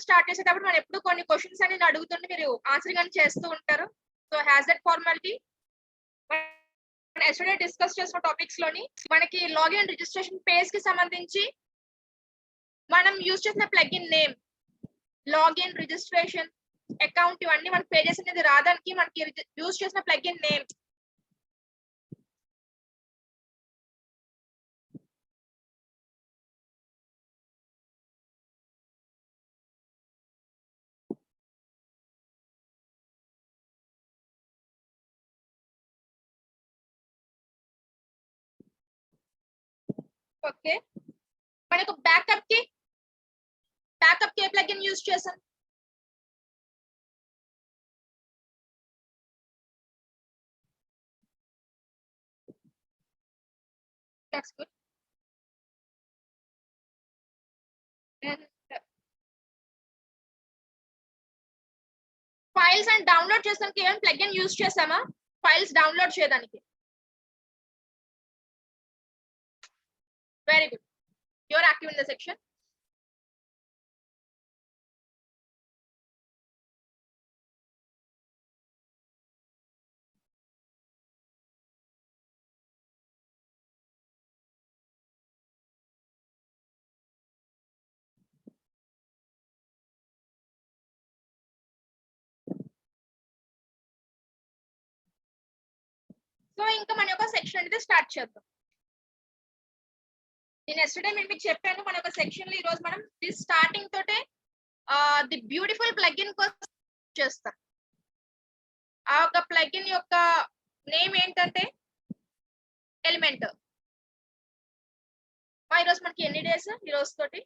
Start చేసేటప్పుడు మనం ఎప్పుడు కొన్ని క్వశ్చన్స్ అనేది అడుగుతుంటే మీరు ఆన్సరింగ్ అని చేస్తూ ఉంటారు. So has that formality yesterday discuss చేసిన టాపిక్స్ లోని మనకి లాగిన్ అండ్ రిజిస్ట్రేషన్ పేజ్ కి సంబంధించి మనం యూజ్ చేసిన plugin name, login, registration, account ఇవన్నీ మన పేజెస్ అనేది రావడానికి మనకి యూజ్ చేసిన ప్లగిన్ నేమ్. ఓకే, మనకు బ్యాకప్ కి ఏ ప్లగిన్ యూజ్ చేసాం? That's good. And files and download చేసానికి ఏమైనా ప్లగిన్ యూజ్ చేసామా? ఫైల్స్ డౌన్లోడ్ చేయడానికి. Very good, you are active in the section. So ఇంకా మన యొక్క సెక్షన్ అనేది స్టార్ట్ చేద్దాం. నేను ఎస్టర్డే మీకు చెప్పాను మన యొక్క సెక్షన్ లో ఈ రోజు మనం స్టార్టింగ్ తోటే ది బ్యూటిఫుల్ ప్లగిన్ కోసం చేస్తాం. ఆ ఒక ప్లగిన్ యొక్క నేమ్ ఏంటంటే ఎలిమెంట్. ఈరోజు మనకి ఎన్ని డేస్ ఈ రోజు తోటి?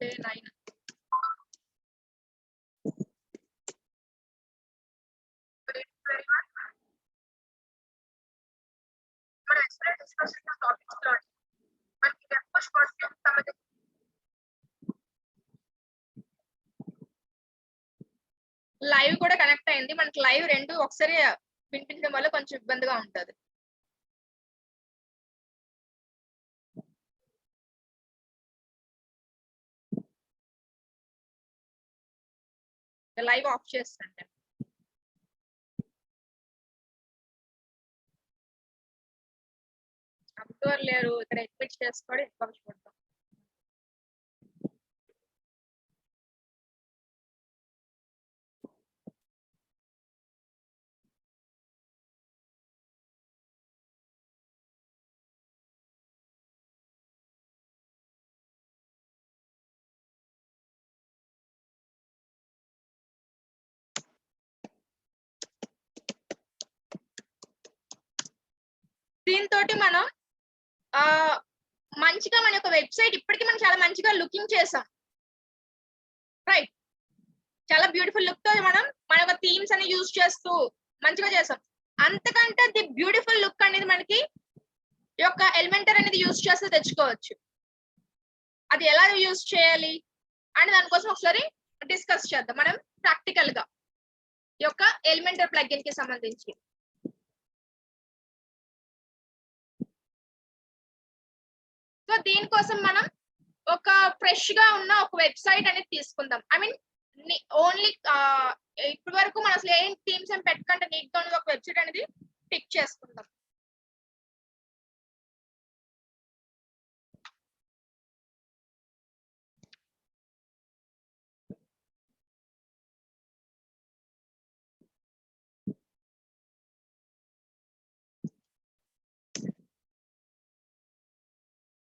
డే 9. లైవ్ కూడా కనెక్ట్ అయింది. మనకి లైవ్ రెండు ఒకసారి వినిపించడం వల్ల కొంచెం ఇబ్బందిగా ఉంటది. లైవ్ ఆఫ్ చేస్తాను. అప్టోర్ లేరు ఇక్కడ, ఎక్విట్ చేసుకోవడం ఇన్ఫర్మేషన్. దీంతో మనం మంచిగా మన యొక్క వెబ్సైట్ ఇప్పటికీ మనం చాలా మంచిగా లుకింగ్ చేసాం, రైట్? చాలా బ్యూటిఫుల్ లుక్ తో మనం మన యొక్క థీమ్స్ అని యూజ్ చేస్తూ మంచిగా చేసాం. అంతకంటే ది బ్యూటిఫుల్ లుక్ అనేది మనకి ఈ యొక్క ఎలిమెంటర్ అనేది యూజ్ చేస్తే తెచ్చుకోవచ్చు. అది ఎలా యూజ్ చేయాలి అని దానికోసం ఒకసారి డిస్కస్ చేద్దాం మనం ప్రాక్టికల్ గా ఈ యొక్క ఎలిమెంటర్ ప్లగిన్ కి సంబంధించి. సో దీనికోసం మనం ఒక ఫ్రెష్ గా ఉన్న ఒక వెబ్సైట్ అనేది తీసుకుందాం. ఐ మీన్ ఓన్లీ ఇప్పటి వరకు మనం అసలు ఏం థీమ్స్ ఏం పెట్టకుండా నీట్ గా ఒక వెబ్సైట్ అనేది పిక్ చేసుకుందాం.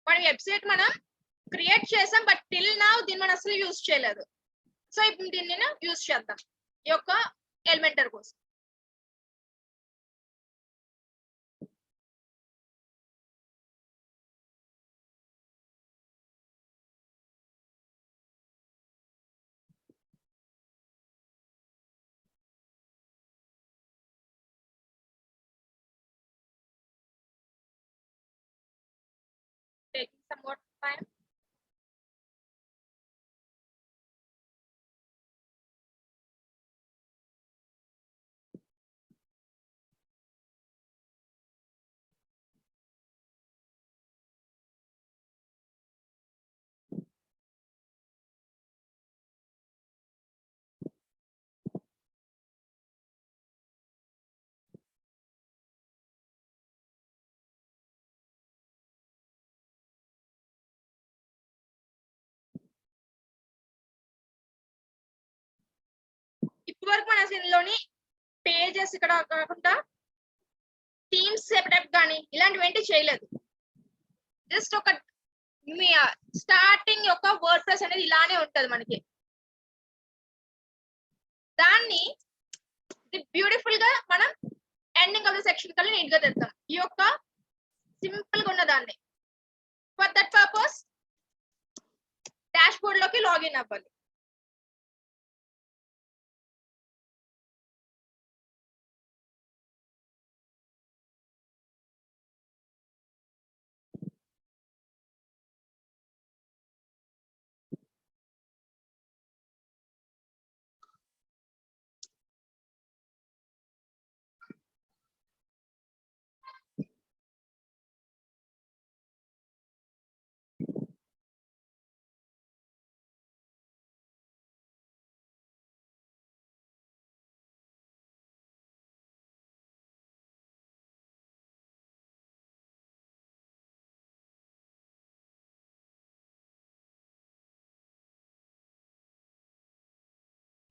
మన వెబ్సైట్ మనం క్రియేట్ చేసాం, బట్ టిల్ నౌ దీన్ని మనం అసలు యూజ్ చేయలేదు. సో ఇప్పుడు దీన్ని యూజ్ చేద్దాం ఈ యొక్క ఎలిమెంటర్ కోసం. Taking some more time. ఇప్పటివరకు మన ఇందులోని పేజెస్ ఇక్కడ కాకుండా థీమ్స్ సెటప్ కానీ ఇలాంటివి ఏంటి చేయలేదు. జస్ట్ ఒక మీ స్టార్టింగ్ యొక్క వర్డ్ ప్రెస్ అనేది ఇలానే ఉంటది మనకి. దాన్ని బ్యూటిఫుల్ గా మనం ఎండింగ్ ఆఫ్ ద సెక్షన్ కల్లా నీట్ గా తెద్దాం. ఈ యొక్క సింపుల్ గా ఉన్న దాన్ని. For that purpose dash board లోకి లాగిన్ అవ్వాలి.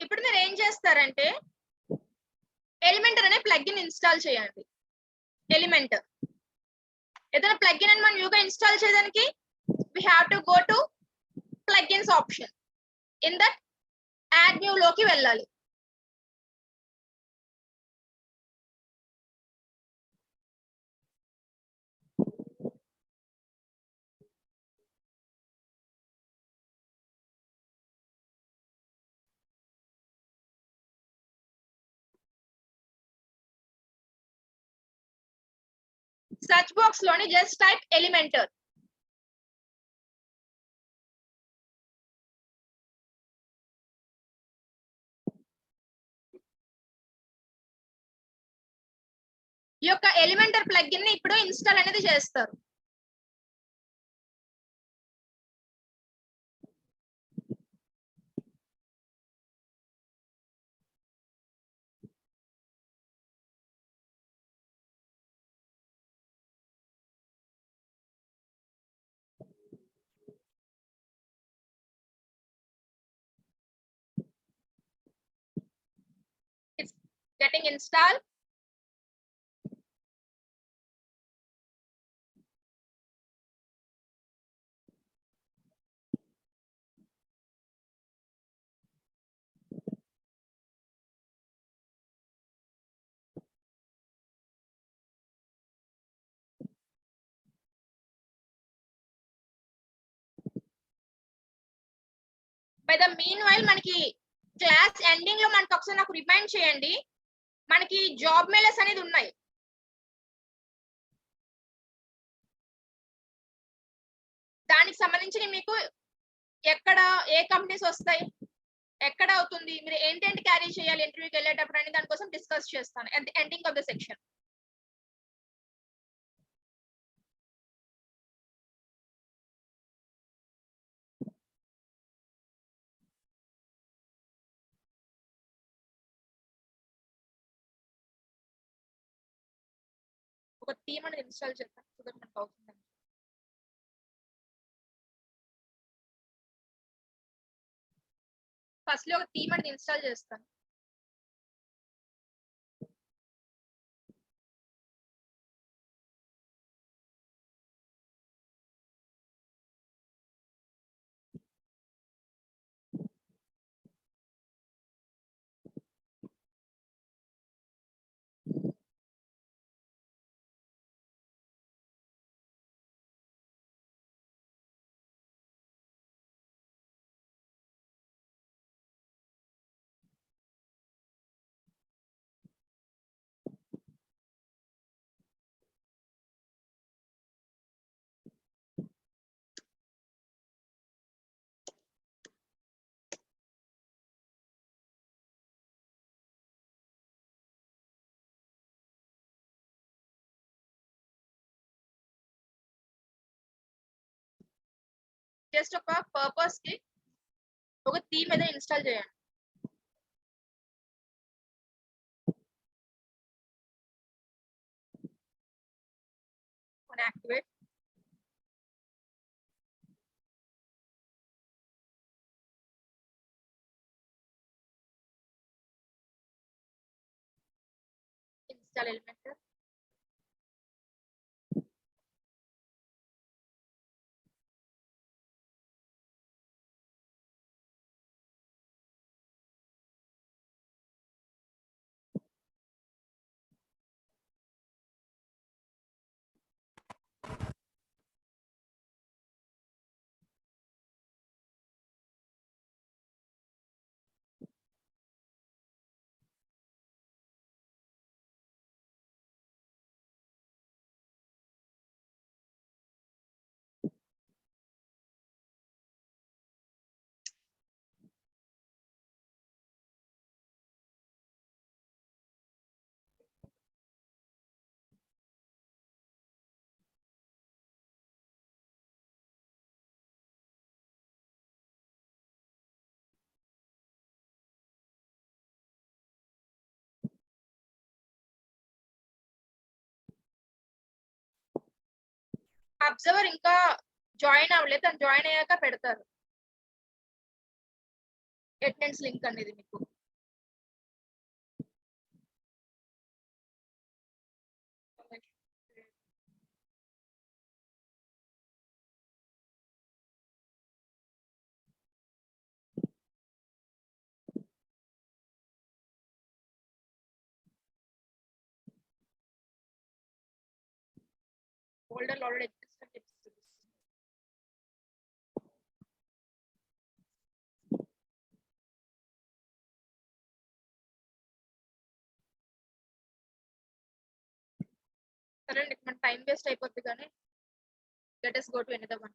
ఇప్పుడు మీరు ఏం చేస్తారంటే ఎలిమెంటర్ అనే ప్లగ్ఇన్ ఇన్స్టాల్ చేయండి. ఎలిమెంటర్ ఏదైనా ప్లగ్ఇన్ అని మనం న్యూగా ఇన్స్టాల్ చేయడానికి we have to go to plugins option. in that add new లోకి వెళ్ళాలి. సెర్చ్ బాక్స్ లోని జస్ట్ టైప్ ఎలిమెంటర్. ఈ యొక్క ఎలిమెంటర్ ప్లగ్ఇన్ ని ఇప్పుడు ఇన్స్టాల్ అనేది చేస్తారు. It's getting installed. By the mean while మనకి క్లాస్ ఎండింగ్ లో మనకి ఒకసారి నాకు రిమైండ్ చేయండి, మనకి జాబ్ మెయిల్స్ అనేది ఉన్నాయి. దానికి సంబంధించి మీకు ఎక్కడ ఏ కంపెనీస్ వస్తాయి, ఎక్కడ అవుతుంది, మీరు ఏంటేంటి క్యారీ చేయాలి ఇంటర్వ్యూకి వెళ్ళేటప్పుడు అని దానికోసం డిస్కస్ చేస్తాను at the ending of the section. ఒక థీమ్ అనేది ఇన్స్టాల్ చేస్తాను సో దట్ మనకు అవుతుంది. ఫస్ట్ లో ఒక థీమ్ అనేది ఇన్స్టాల్ చేస్తాను. జస్ట్ ఒక పర్పస్ కి ఒక థీమ్ ఏదో ఇన్స్టాల్ చేయండి. Activate install element. అబ్జర్వర్ ఇంకా జాయిన్ అవ్వలేదు, తను జాయిన్ అయ్యాక పెడతారు అటెండెన్స్ లింక్ అనేది మీకు. ఫోల్డర్ ఆల్రెడీ ఎగ్జిస్ట్ అని చెప్తుంది. సరే అండి, మన టైం వేస్ట్ అయిపోద్ది కానీ let us go to another one.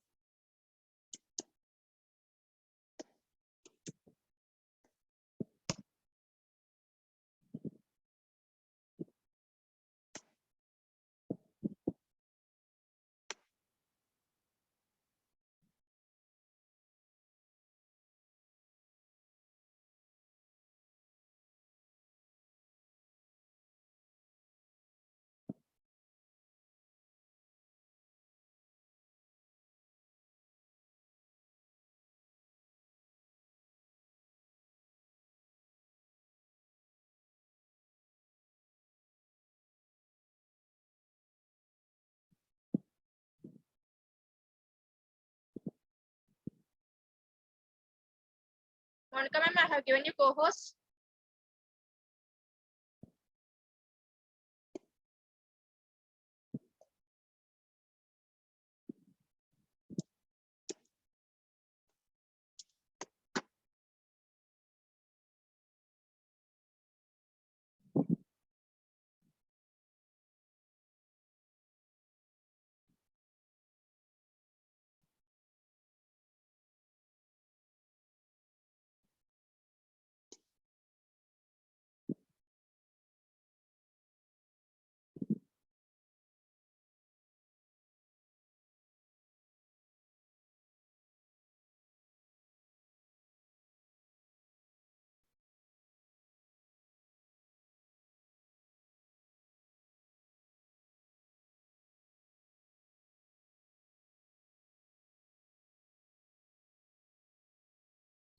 Monica ma'am, I have given you co-host.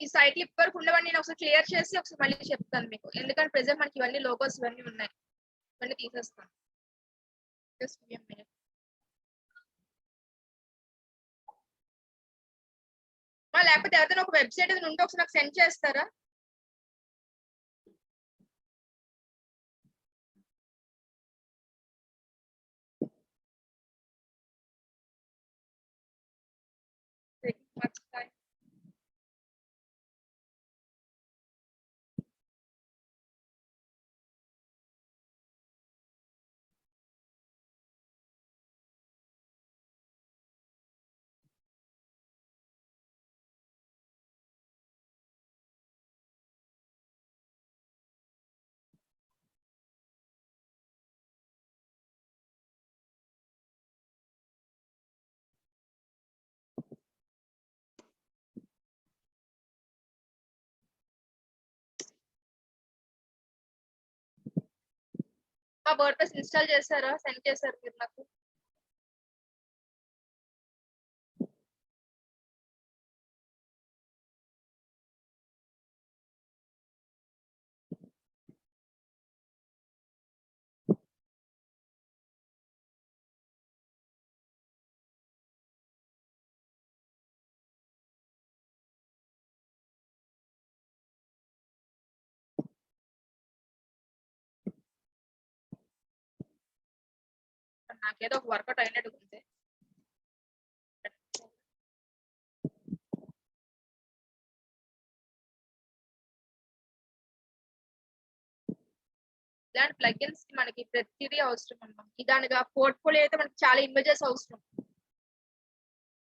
ఈ సైట్ ఇప్పటివరకు ఉండవన్నీ నేను ఒకసారి క్లియర్ చేసి ఒకసారి మళ్ళీ చెప్తాను మీకు, ఎందుకంటే ప్రెసెంట్ మనకి ఇవన్నీ లోగోస్ ఇవన్నీ ఉన్నాయి, ఇవన్నీ తీసేస్తాను. Just give me minute. లేకపోతే ఎవరైనా ఒక వెబ్సైట్ ఏదైనా ఉంటే ఒకసారి నాకు సెండ్ చేస్తారా? మా వర్డ్ప్రెస్ ఇన్స్టాల్ చేశారా? సెండ్ చేశారు మీరు నాకు? నాకేదో ఒక వర్కౌట్ అయినట్టు ఉంది. ఇలాంటి ప్లగిన్స్ మనకి ప్రతిదీ అవసరం అన్నమాట. ఇదానిగా పోర్ట్ఫోలియో అయితే మనకి చాలా ఇమేజెస్ అవసరం.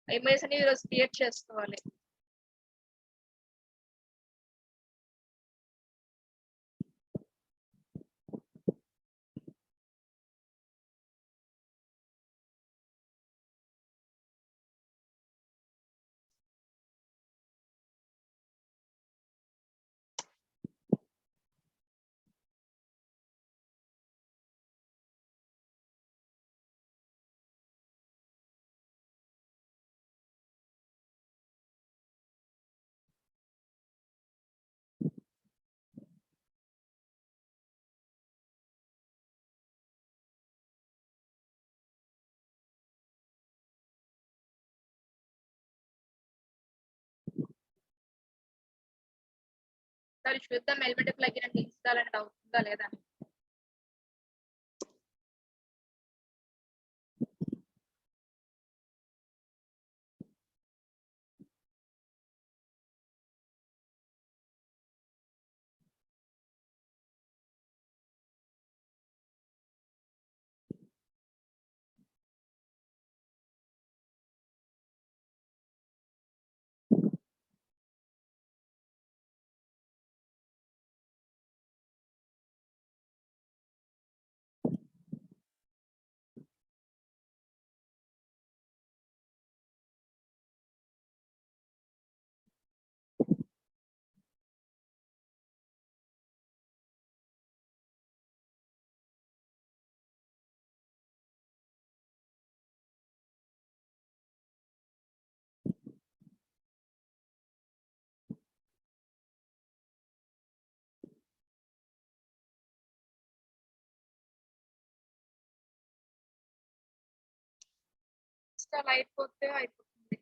ఇమేజెస్ అని ఈరోజు క్రియేట్ చేసుకోవాలి. సరే చూద్దాం ఎలిమెంట్ ప్లగిన్ అంటే ఇన్స్టాల్ అనేది అవుతుందా లేదా అని. ఇన్స్టాల్ అయిపోతే అయిపోతుంది.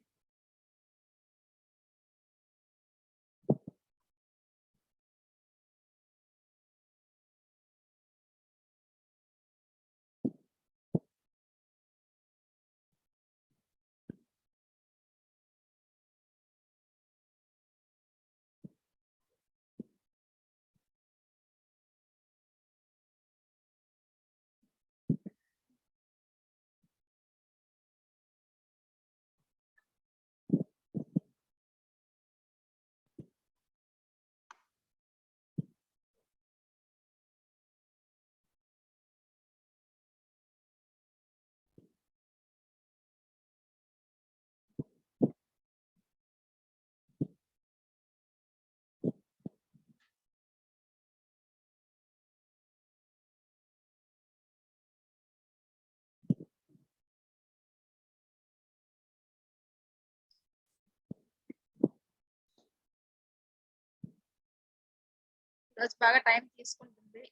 ఈరోజు బాగా టైం తీసుకుంటుంది.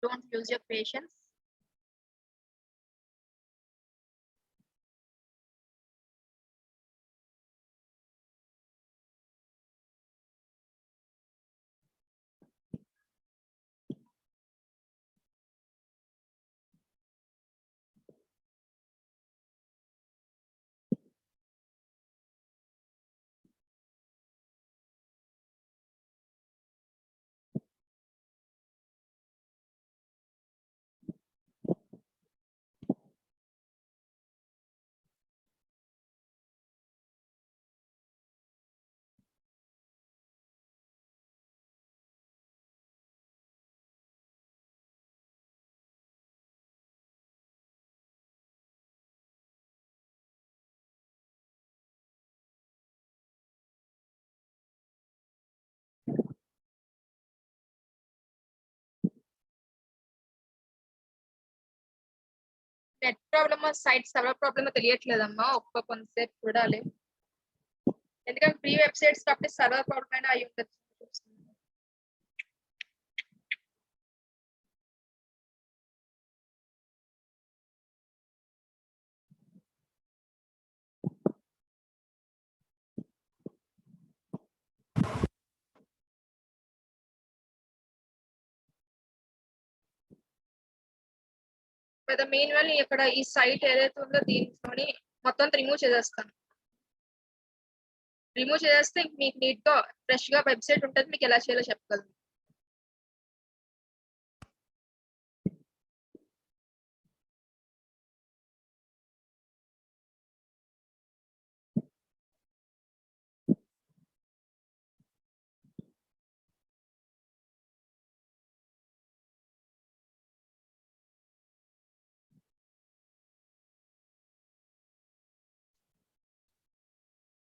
Don't use your patience. Net problem site server problem తెలియట్లేదమ్మా. కొంతసేపు చూడాలి. ఎందుకంటే ఫ్రీ వెబ్సైట్స్ కాబట్టి సర్వర్ ప్రాబ్లమ్ అయినా అయి ఉండొచ్చు. పెద్ద మెయిన్ వల్ల ఇక్కడ ఈ సైట్ ఏదైతే ఉందో దీంట్లోని మొత్తం రిమూవ్ చేసేస్తాను. రిమూవ్ చేస్తే మీకు నీట్ గా ఫ్రెష్ గా వెబ్సైట్ ఉంటుంది, మీకు ఎలా చేయాలో చెప్పగలను.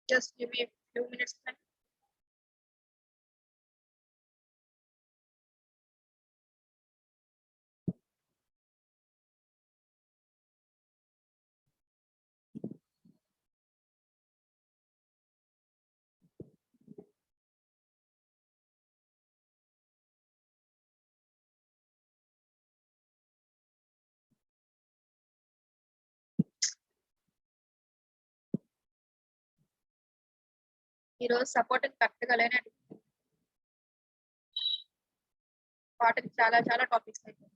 Just give me a few minutes time. ఈరోజు సపోర్ట్ కరెక్ట్గా వాటికి చాలా చాలా టాపిక్స్ అయిపోయి.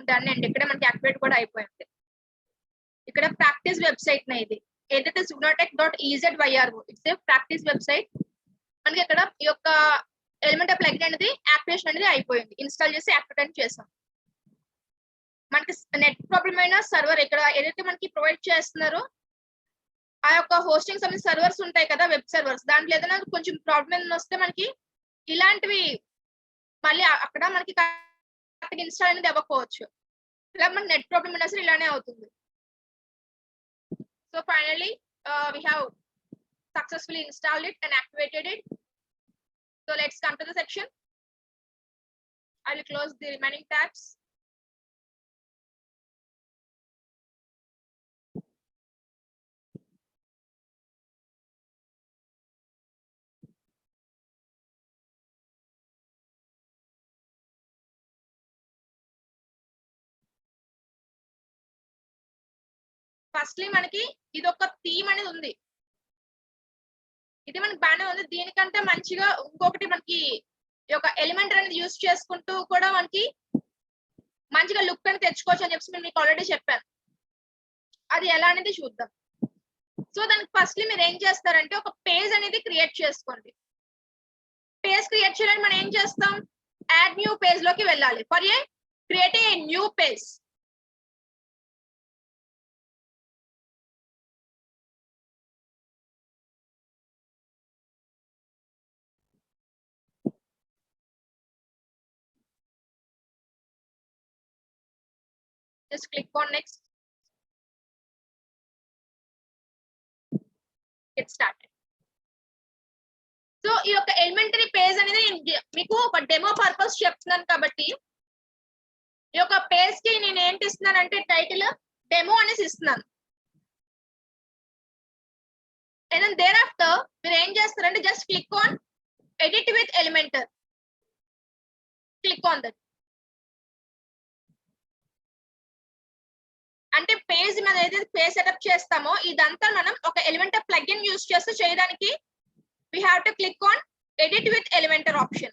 డన్ అండి. ఇక్కడ మనకి యాక్టివేట్ కూడా అయిపోయింది. ఇక్కడ ప్రాక్టీస్ వెబ్సైట్ నా ఇది ఏదైతే sugnotech.ez.yr it's a practice website. మనకి ఇక్కడ ఈ యొక్క ఎలిమెంటర్ ప్లగిన్ అనేది యాక్టివేషన్ అనేది అయిపోయింది. ఇన్స్టాల్ చేసి యాక్టివేట్ చేసాం. మనకి నెట్ ప్రాబ్లం అయినా సర్వర్ ఇక్కడ ఏదైతే మనకి ప్రొవైడ్ చేస్తున్నారో ఆ యొక్క హోస్టింగ్ సంబంధించిన సర్వర్స్ ఉంటాయి కదా, వెబ్ సర్వర్స్, దాంట్లో ఏదైనా కొంచెం ప్రాబ్లం వస్తే మనకి ఇలాంటివి మళ్ళీ అక్కడ మనకి ఇన్స్టాల్ అనేది అవ్వకపోవచ్చు. ఇలా మన నెట్ ప్రాబ్లం అయినా సరే ఇలానే అవుతుంది. So finally we have successfully installed it and activated it. So let's come to the section. I will close the remaining tabs. Firstly మనకి ఇది ఒక థీమ్ అనేది ఉంది. ఇది మనకి బాగానే ఉంది. దీనికంటే మంచిగా ఇంకొకటి మనకి ఈ యొక్క ఎలిమెంట్ అనేది యూస్ చేసుకుంటూ కూడా మనకి మంచిగా లుక్ అని తెచ్చుకోవచ్చు అని చెప్పి మీకు ఆల్రెడీ చెప్పాను. అది ఎలా అనేది చూద్దాం. సో దానికి ఫస్ట్లీ మీరు ఏం చేస్తారంటే ఒక పేజ్ అనేది క్రియేట్ చేసుకోండి. పేజ్ క్రియేట్ చేయాలని మనం ఏం చేస్తాం, యాడ్ న్యూ పేజ్ లోకి వెళ్ళాలి. For a create a new page. Just click on next. Get started. So ఈ యొక్క ఎలిమెంటరీ పేజ్ అనేది మీకు ఒక డెమో పర్పస్ చెప్తున్నాను కాబట్టి ఈ యొక్క పేజ్ కి నేను ఏంటి ఇస్తున్నానంటే టైటిల్ డెమో అనేసి ఇస్తున్నాను. అండ్ దెన్ దేర్ ఆఫ్టర్ మీరు ఏం చేస్తారంటే just click on edit with Elementor. Click on that. ఏదైతే పేజ్ సెటప్ చేస్తామో ఇదంతా మనం ఒక ఎలిమెంటర్ ప్లగిన్ యూస్ చేస్తూ చేయడానికి we have to click on edit with elementor option.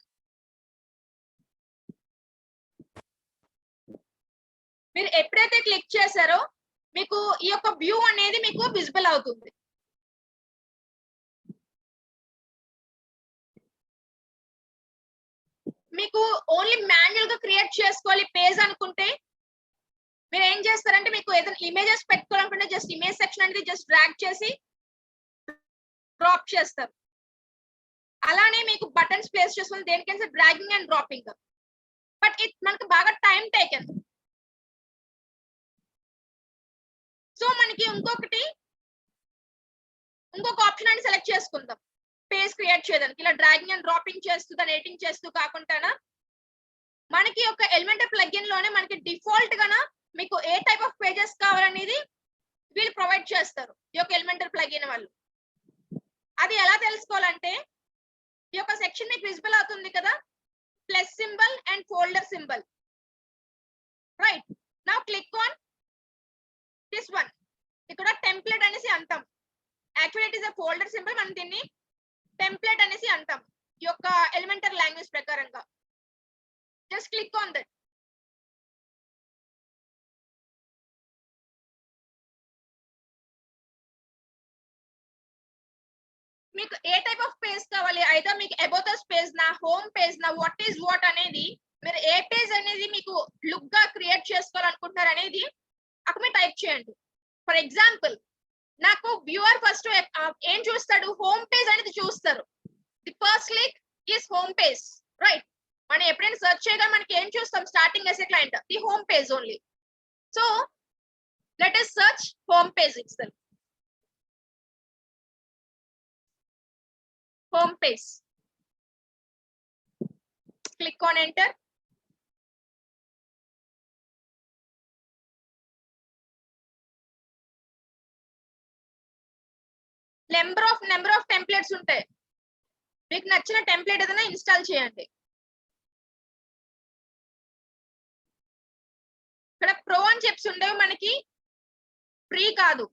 మీరు ఎప్పుడైతే క్లిక్ చేశారో మీకు ఈ యొక్క వ్యూ అనేది మీకు విజిబుల్ అవుతుంది. మీకు ఓన్లీ మాన్యువల్ గా క్రియేట్ చేసుకోవాలి పేజ్ అనుకుంటే మీరు ఏం చేస్తారంటే మీకు ఏదైనా ఇమేజెస్ పెట్టుకోవాలనుకుంటే జస్ట్ ఇమేజ్ సెక్షన్ అనేది జస్ట్ డ్రాగ్ చేసి డ్రాప్ చేస్తారు. అలానే మీకు బటన్స్ ప్లేస్ చేసుకుని దేనికైనా dragging and dropping, but it మనకు బాగా టైం టేకెన్. సో మనకి ఇంకొక ఆప్షన్ అని సెలెక్ట్ చేసుకుందాం పేజ్ క్రియేట్ చేయడానికి. ఇలా డ్రాగింగ్ అండ్ డ్రాపింగ్ చేస్తూ దాన్ని ఎడిటింగ్ చేస్తూ కాకుండా మనకి ఒక ఎలిమెంటర్ ప్లగిన్ లోనే మనకి డిఫాల్ట్ గానా మీకు ఏ టైప్ ఆఫ్ పేజెస్ కావాలనేది వీళ్ళు ప్రొవైడ్ చేస్తారు ఈ యొక్క ఎలిమెంటర్ ప్లగిన్ వాళ్ళు. అది ఎలా తెలుసుకోవాలంటే ఈ యొక్క సెక్షన్ మీకు విజిబుల్ అవుతుంది కదా, plus symbol and folder symbol, right. Now click on this one. ఇక్కడ టెంప్లెట్ అనేసి అంటాం. Actually it is a folder symbol, మనం దీన్ని టెంప్లెట్ అనేసి అంటాం ఈ యొక్క ఎలిమెంటర్ లాంగ్వేజ్ ప్రకారంగా. Just click on that. మీకు ఏ టైప్ ఆఫ్ పేజ్ కావాలి, అయితే మీకు అబౌట్ అస్ పేజ్ నా, హోమ్ పేజ్ నా, వాట్ ఈస్ వాట్ అనేది మీరు ఏ పేజ్ అనేది మీకు లుక్ గా క్రియేట్ చేసుకోవాలనుకుంటున్నారు అనేది అక్కడ మీరు టైప్ చేయండి. ఫర్ ఎగ్జాంపుల్ నాకు వ్యూవర్ ఫస్ట్ ఏం చూస్తాడు, హోమ్ పేజ్ అనేది చూస్తారు. The first click is home page, right. మనం ఎప్పుడైనా సెర్చ్ చేయగా మనకి ఏం చూస్తాం starting as a client, the home page only. So let us search home page itself. Home page. Click on enter. Number of templates ఉంటాయి. మీకు నచ్చిన template ఏదైనా ఇన్స్టాల్ చేయండి. ఇక్కడ ప్రో అని చెప్పి ఉండేవి మనకి ఫ్రీ కాదు.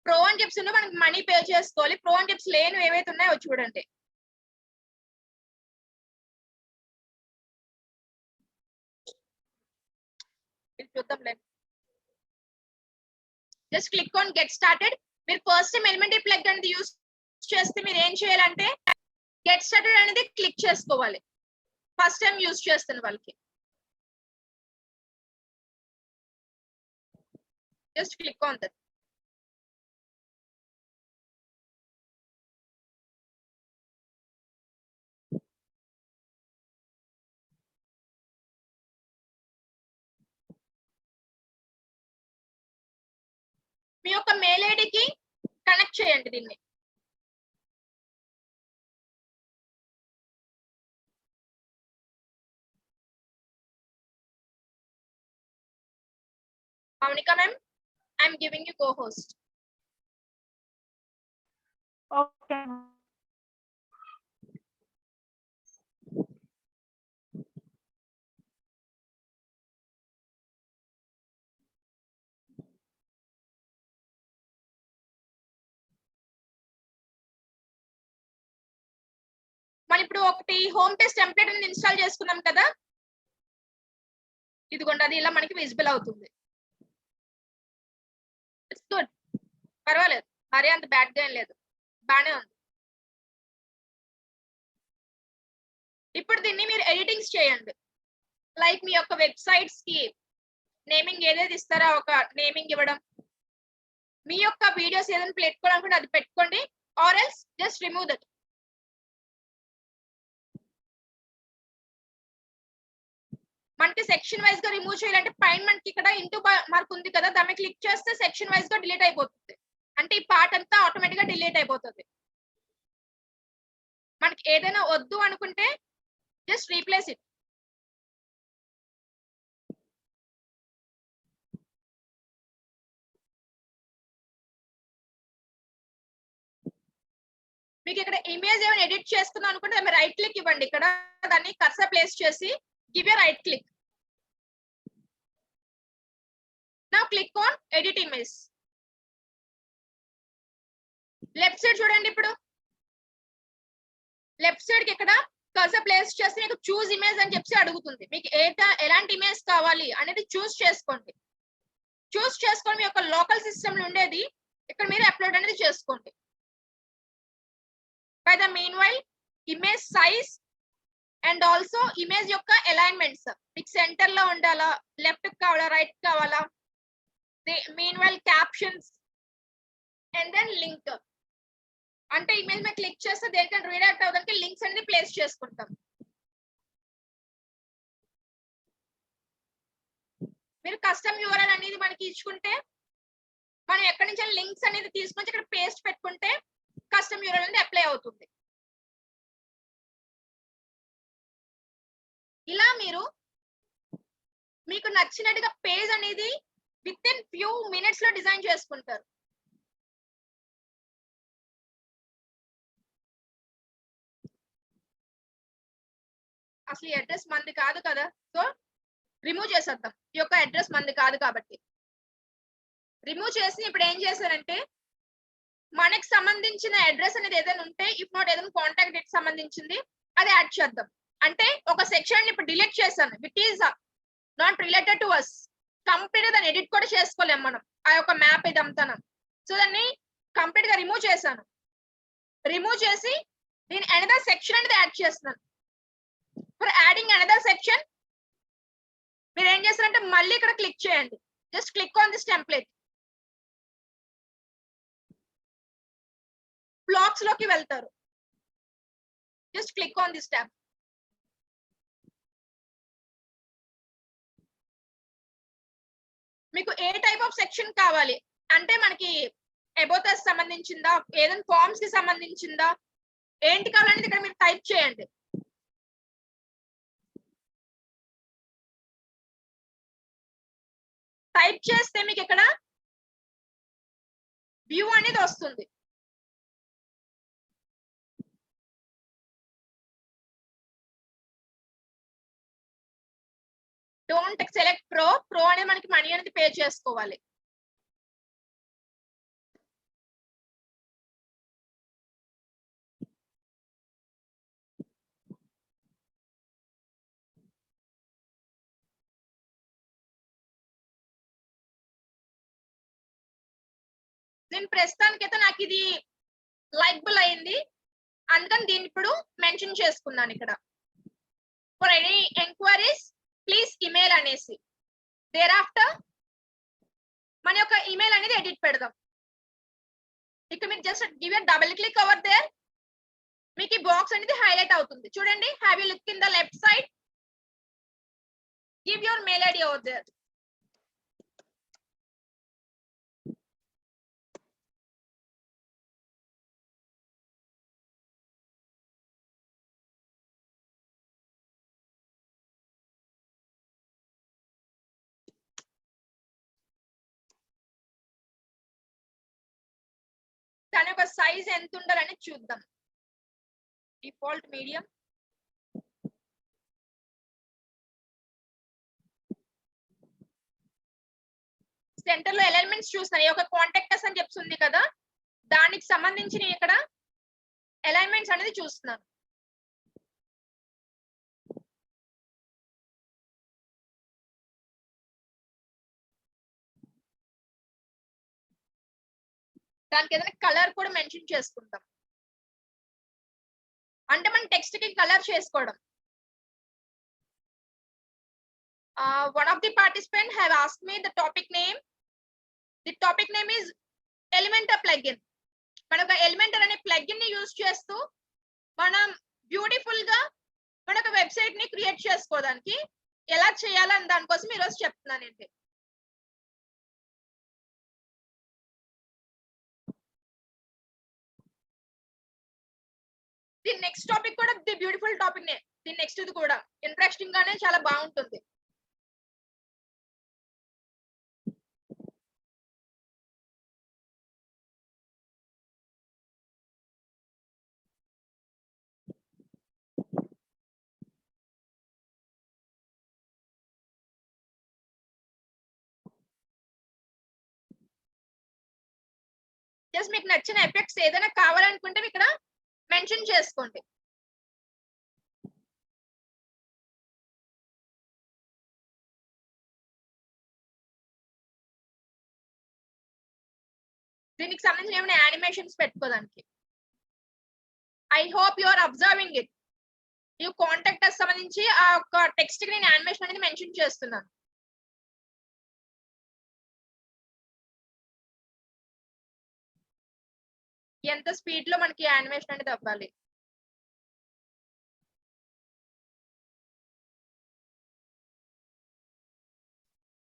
ప్రో అని చెప్పి మనకి మనీ పే చేసుకోవాలి. ప్రో అని చెప్పి లేని ఏవైతే ఉన్నాయో చూడండి. చూద్దాంలే. Just click on get started. మీరు ఫస్ట్ టైం ఎలిమెంటరీ ప్లగ్ అనేది యూస్ చేస్తే మీరు ఏం చేయాలంటే గెట్ స్టార్టెడ్ అనేది క్లిక్ చేసుకోవాలి. ఫస్ట్ టైం యూస్ చేస్తున్న వాళ్ళకి జస్ట్ క్లిక్ ఆన్ దట్. మీ యొక్క మెయిల్ ఐడికి కనెక్ట్ చేయండి దీన్ని. Monica ma'am, I'm giving you co-host. Okay. మనం ఇప్పుడు ఒకటి హోమ్ పేజ్ టెంప్లెట్ అనేది ఇన్స్టాల్ చేసుకున్నాం కదా, ఇదిగోండి అది ఇలా మనకి విజిబుల్ అవుతుంది. ఇట్స్ గుడ్, పర్వాలేదు, మరీ అంత బ్యాడ్ గా ఏం లేదు, బానే ఉంది. ఇప్పుడు దీన్ని మీరు ఎడిటింగ్స్ చేయండి. లైక్ మీ యొక్క వెబ్సైట్స్ కి నేమింగ్ ఏదైతే ఇస్తారో ఒక నేమింగ్ ఇవ్వడం, మీ యొక్క వీడియోస్ ఏదైనా పెట్టుకోవాలనుకుంటే అది పెట్టుకోండి, or else just remove that. మనకి సెక్షన్ వైజ్ గా రిమూవ్ చేయాలంటే పైన మనకి ఇక్కడ ఇంటూ మార్క్ ఉంది కదా, దాన్ని క్లిక్ చేస్తే సెక్షన్ వైజ్ గా డిలీట్ అయిపోతుంది. అంటే ఈ పార్ట్ అంతా ఆటోమేటిక్ గా డిలీట్ అయిపోతుంది. మనకి ఏదైనా వద్దు అనుకుంటే జస్ట్ రీప్లేస్ ఇట్. మీకు ఇక్కడ ఇమేజ్ ఏమైనా ఎడిట్ చేసుకుందాం అనుకుంటే రైట్ క్లిక్ ఇవ్వండి. ఇక్కడ దాన్ని కర్సర్ ప్లేస్ చేసి give a right click. Now click on edit image. Left side చూడండి. ఇప్పుడు లెఫ్ట్ సైడ్ కి ఇక్కడ కర్సర్ ప్లేస్ చేస్తే మీకు చూస్ ఇమేజ్ అని చెప్పి అడుగుతుంది. మీకు ఎలాంటి ఇమేజ్ కావాలి అనేది చూస్ చేసుకోండి. చూస్ చేసుకొని మీ యొక్క లోకల్ సిస్టమ్ లో ఉండేది ఇక్కడ మీరు అప్లోడ్ అనేది చేసుకోండి. By the meanwhile image size and also image యొక్క అలైన్మెంట్స్ మీకు సెంటర్ లో ఉండాలా, లెఫ్ట్ కావాలా, రైట్ కావాలా, meanwhile captions and then link. అంటే ఇమేజ్ మీద క్లిక్ చేస్తే దేనికైనా రీడైరెక్ట్ అవ్వడానికి లింక్స్ అనేది ప్లేస్ చేసుకుంటాం. మీరు కస్టమ్ యూఆర్ఎల్ అనేది మనకి ఇచ్చుకుంటే మనం ఎక్కడి నుంచి లింక్స్ అనేది తీసుకొని ఇక్కడ పేస్ట్ పెట్టుకుంటే కస్టమ్ యూఆర్ఎల్ అనేది అప్లై అవుతుంది. ఇలా మీరు మీకు నచ్చినట్టుగా పేజ్ అనేది విత్ ఇన్ ఫ్యూ మినిట్స్ లో డిజైన్ చేసుకుంటారు. అసలు ఈ అడ్రస్ మంది కాదు కదా, సో రిమూవ్ చేసేద్దాం. ఈ యొక్క అడ్రస్ మంది కాదు కాబట్టి రిమూవ్ చేసి ఇప్పుడు ఏం చేశారంటే మనకి సంబంధించిన అడ్రస్ అనేది ఏదైనా ఉంటే ఇఫ్ నాట్ ఏదైనా కాంటాక్ట్ డేట్ సంబంధించింది అది యాడ్ చేద్దాం. అంటే ఒక సెక్షన్ ఇప్పుడు డిలీట్ చేశాను which is not related to us. Complete దాన్ని ఎడిట్ కూడా చేసుకోలేం మనం ఆ యొక్క మ్యాప్ ఇదంతా. సో దాన్ని కంప్లీట్ గా రిమూవ్ చేశాను. రిమూవ్ చేసి దీని అనదర్ సెక్షన్ అనేది యాడ్ చేస్తున్నాను. ఫర్ యాడింగ్ అనదర్ సెక్షన్ మీరు ఏం చేస్తారంటే మళ్ళీ ఇక్కడ క్లిక్ చేయండి. Just click on this template. Blocks లోకి వెళ్తారు. Just click on this tab. మీకు ఏ టైప్ ఆఫ్ సెక్షన్ కావాలి అంటే మనకి అబౌట్ అస్ సంబంధించిందా, ఏదైనా ఫార్మ్స్ కి సంబంధించిందా, ఏంటి కావాలనేది ఇక్కడ మీరు టైప్ చేయండి. టైప్ చేస్తే మీకు ఇక్కడ వ్యూ అనేది వస్తుంది. డోంట్ సెలెక్ట్ ప్రో అనేది మనకి మనీ అనేది పే చేసుకోవాలి. నేను ప్రస్తుతానికైతే నాకు ఇది లైకబుల్ అయింది, అందుకని దీన్ని ఇప్పుడు మెన్షన్ చేసుకున్నాను ఇక్కడ. For any enquiries please email అనేసి దేర్ ఆఫ్టర్ మన యొక్క ఇమెయిల్ అనేది ఎడిట్ పెడదాం. ఇక్కడ మీరు just give a double click over there. మీకు ఈ బాక్స్ అనేది హైలైట్ అవుతుంది చూడండి. Have you look in the left side, give your mail ID over there. దాని యొక్క సైజ్ ఎంత ఉండాలని చూద్దాం. Default medium. సెంటర్ లో ఎలిమెంట్స్ చూస్తాను. ఈ యొక్క కాంటాక్టర్స్ అని చెప్తుంది కదా, దానికి సంబంధించి నేను ఇక్కడ అలైన్మెంట్స్ అనేది చూస్తున్నాను. దానికి ఏదైనా కలర్ కూడా మెన్షన్ చేసుకుంటాం. అంటే మన టెక్స్ట్ కి కలర్ చేసుకోవడం. one of the participants have asked me the topic name. The topic name is Elementor plugin. మన ఒక ఎలిమెంటర్ అనే ప్లగిన్ ని యూజ్ చేస్తూ మనం బ్యూటిఫుల్ గా మన ఒక వెబ్సైట్ ని క్రియేట్ చేసుకోవడానికి ఎలా చేయాలని దానికోసం ఈరోజు చెప్తున్నానండి. దీని నెక్స్ట్ టాపిక్ కూడా ది బ్యూటిఫుల్ టాపిక్ నే. దీని నెక్స్ట్ ఇది కూడా ఇంట్రెస్టింగ్ గానే చాలా బాగుంటుంది. జస్ట్ మీకు నచ్చిన ఎఫెక్ట్స్ ఏదైనా కావాలనుకుంటే ఇక్కడ మెన్షన్ చేసుకోండి. దీనికి సంబంధించిన ఏమైనా యానిమేషన్స్ పెట్టుకోదానికి. I hope you are observing it. ఈ కాంటాక్ట్ అస్ సంబంధించి ఆ ఒక టెక్స్ట్ కి నేను యానిమేషన్ అనేది మెన్షన్ చేస్తున్నాను. ఎంత స్పీడ్ లో మనకి యానిమేషన్ అనేది అవ్వాలి.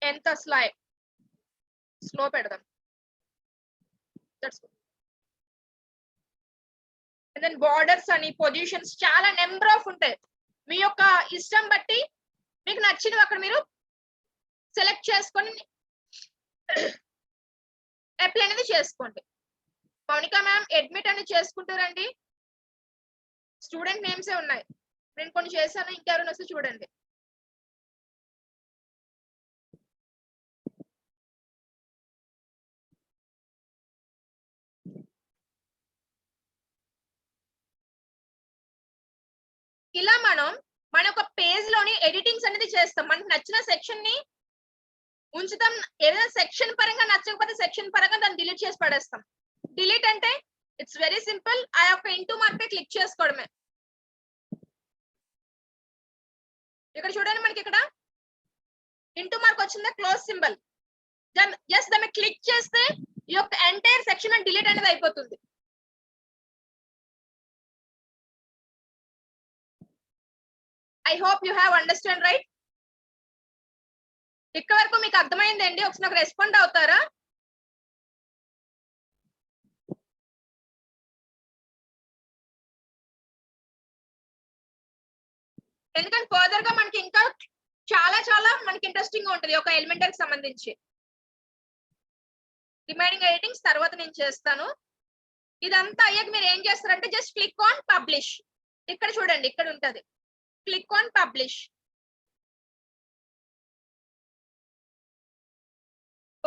ఎంత స్లో పెడదాం. అండ్ దెన్ బార్డర్స్ అని పొజిషన్స్ చాలా నెంబర్ ఆఫ్ ఉంటాయి. మీ యొక్క ఇష్టం బట్టి మీకు నచ్చినవి అక్కడ మీరు సెలెక్ట్ చేసుకొని అప్లై అనేది చేసుకోండి. మౌనిక మ్యామ్ అడ్మిట్ అనేది చేసుకుంటారండి. స్టూడెంట్ నేమ్స్ ఏ ఉన్నాయి. నేను కొన్ని చేశాను, ఇంకెవరైనా వస్తే చూడండి. ఇలా మనం మన ఒక పేజ్ లోని ఎడిటింగ్స్ అనేది చేస్తాం. మనకు నచ్చిన సెక్షన్ ని ఉంచుతాం. ఏదైనా సెక్షన్ పరంగా నచ్చకపోతే సెక్షన్ పరంగా దాన్ని డిలీట్ చేసి పడేస్తాం. డిలీట్ అంటే ఇట్స్ వెరీ సింపుల్. ఆ యొక్క ఇంటూ మార్క్ క్లిక్ చేసుకోవడమే. ఇక్కడ చూడండి, మనకి ఇక్కడ ఇంటూ మార్క్ వచ్చిందా, క్లోజ్ సింబల్. జస్ట్ దాన్ని క్లిక్ చేస్తే ఈ యొక్క ఎంటైర్ సెక్షన్ డిలీట్ అనేది అయిపోతుంది. I hope you have understand right. ఇక్కడ వరకు మీకు అర్థమైందండి? ఒకసారి నాకు రెస్పాండ్ అవుతారా? ఎందుకంటే ఫర్దర్ గా మనకి ఇంకా చాలా మనకి ఇంట్రెస్టింగ్ గా ఉంటుంది ఒక ఎలిమెంటరీ సంబంధించి. రిమైనింగ్ ఎడిటింగ్స్ తర్వాత నేను చేస్తాను. ఇదంతా అయ్యాక మీరు ఏం చేస్తారంటే జస్ట్ క్లిక్ ఆన్ పబ్లిష్. ఇక్కడ చూడండి, ఇక్కడ ఉంటది click on publish.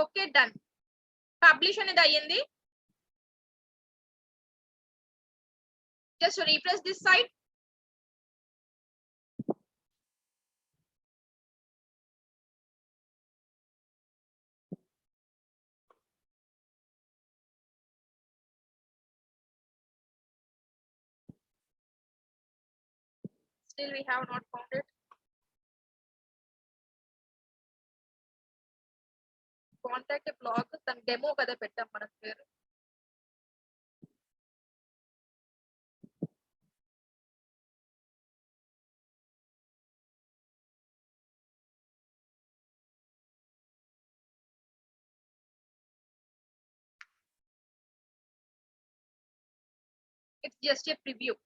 Okay, done. Publish అనేది అయ్యింది. Just refresh this site. Still we have not found it. Contact a blog, then demo kada పెట్టాం మనం పేరు. It's just a preview.